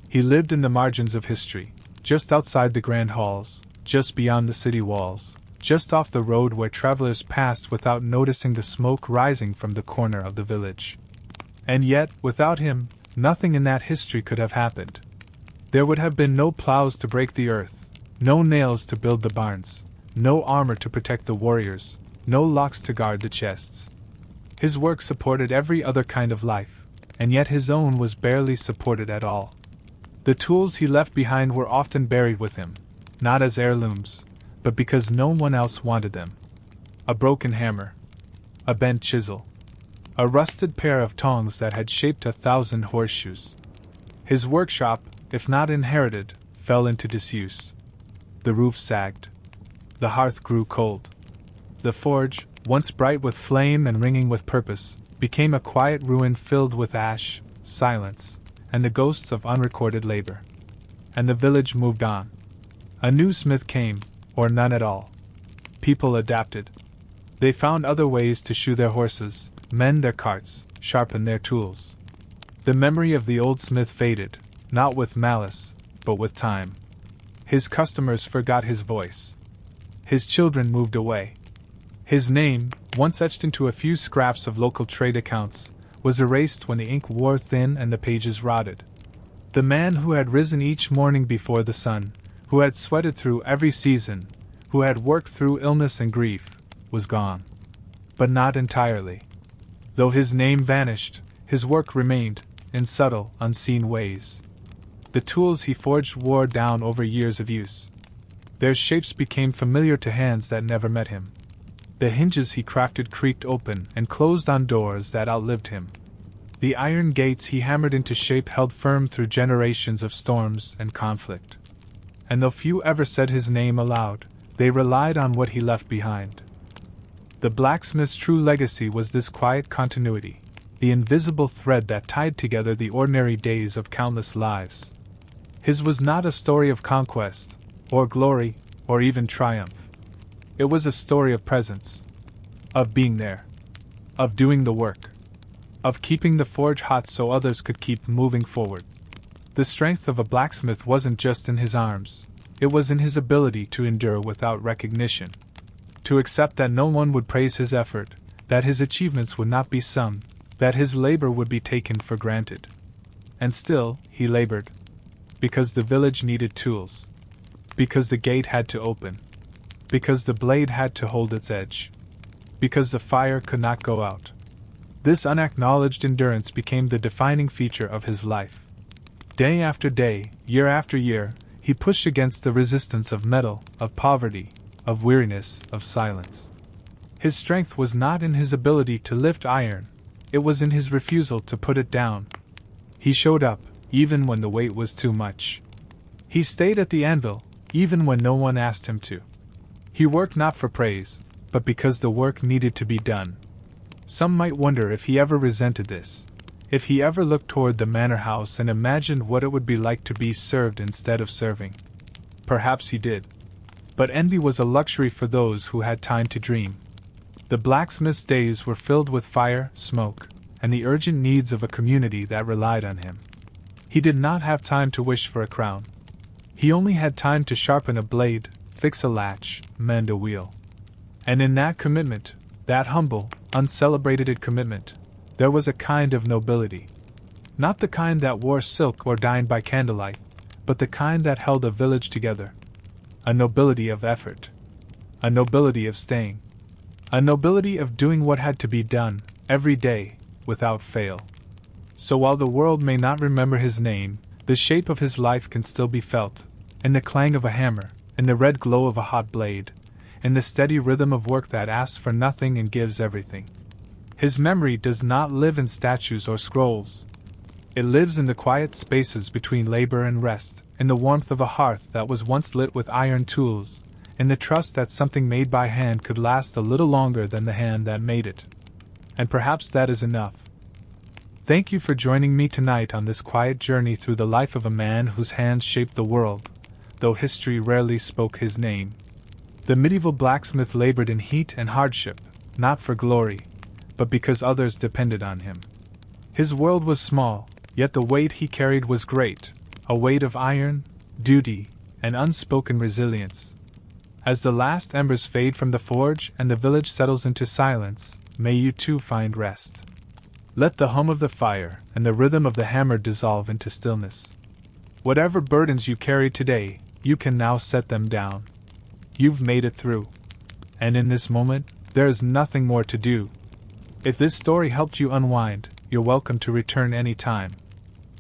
He lived in the margins of history, just outside the grand halls, just beyond the city walls, just off the road where travelers passed without noticing the smoke rising from the corner of the village. And yet, without him, nothing in that history could have happened. There would have been no plows to break the earth, no nails to build the barns, no armor to protect the warriors, no locks to guard the chests. His work supported every other kind of life, and yet his own was barely supported at all. The tools he left behind were often buried with him, not as heirlooms, but because no one else wanted them. A broken hammer. A bent chisel. A rusted pair of tongs that had shaped 1,000 horseshoes. His workshop, if not inherited, fell into disuse. The roof sagged. The hearth grew cold. The forge, once bright with flame and ringing with purpose, became a quiet ruin filled with ash, silence, and the ghosts of unrecorded labor. And the village moved on. A new smith came, or none at all. People adapted. They found other ways to shoe their horses, mend their carts, sharpen their tools. The memory of the old smith faded, not with malice, but with time. His customers forgot his voice. His children moved away. His name, once etched into a few scraps of local trade accounts, was erased when the ink wore thin and the pages rotted. The man who had risen each morning before the sun, who had sweated through every season, who had worked through illness and grief, was gone. But not entirely. Though his name vanished, his work remained, in subtle, unseen ways. The tools he forged wore down over years of use. Their shapes became familiar to hands that never met him. The hinges he crafted creaked open and closed on doors that outlived him. The iron gates he hammered into shape held firm through generations of storms and conflict. And though few ever said his name aloud, they relied on what he left behind. The blacksmith's true legacy was this quiet continuity, the invisible thread that tied together the ordinary days of countless lives. His was not a story of conquest, or glory, or even triumph. It was a story of presence, of being there, of doing the work, of keeping the forge hot so others could keep moving forward. The strength of a blacksmith wasn't just in his arms, it was in his ability to endure without recognition, to accept that no one would praise his effort, that his achievements would not be sung, that his labor would be taken for granted. And still, he labored, because the village needed tools, because the gate had to open, because the blade had to hold its edge, because the fire could not go out. This unacknowledged endurance became the defining feature of his life. Day after day, year after year, he pushed against the resistance of metal, of poverty, of weariness, of silence. His strength was not in his ability to lift iron, it was in his refusal to put it down. He showed up, even when the weight was too much. He stayed at the anvil, even when no one asked him to. He worked not for praise, but because the work needed to be done. Some might wonder if he ever resented this, if he ever looked toward the manor house and imagined what it would be like to be served instead of serving. Perhaps he did. But envy was a luxury for those who had time to dream. The blacksmith's days were filled with fire, smoke, and the urgent needs of a community that relied on him. He did not have time to wish for a crown. He only had time to sharpen a blade, fix a latch, mend a wheel. And in that commitment, that humble, uncelebrated commitment, there was a kind of nobility. Not the kind that wore silk or dined by candlelight, but the kind that held a village together. A nobility of effort. A nobility of staying. A nobility of doing what had to be done, every day, without fail. So while the world may not remember his name, the shape of his life can still be felt, in the clang of a hammer, in the red glow of a hot blade, in the steady rhythm of work that asks for nothing and gives everything. His memory does not live in statues or scrolls. It lives in the quiet spaces between labor and rest, in the warmth of a hearth that was once lit with iron tools, in the trust that something made by hand could last a little longer than the hand that made it. And perhaps that is enough. Thank you for joining me tonight on this quiet journey through the life of a man whose hands shaped the world, though history rarely spoke his name. The medieval blacksmith labored in heat and hardship, not for glory, but because others depended on him. His world was small, yet the weight he carried was great, a weight of iron, duty, and unspoken resilience. As the last embers fade from the forge and the village settles into silence, may you too find rest. Let the hum of the fire and the rhythm of the hammer dissolve into stillness. Whatever burdens you carry today, you can now set them down. You've made it through. And in this moment, there is nothing more to do. If this story helped you unwind, you're welcome to return any time.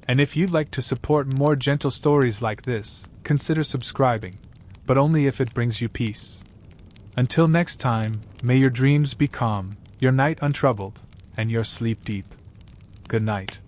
And if you'd like to support more gentle stories like this, consider subscribing, but only if it brings you peace. Until next time, may your dreams be calm, your night untroubled, and your sleep deep. Good night.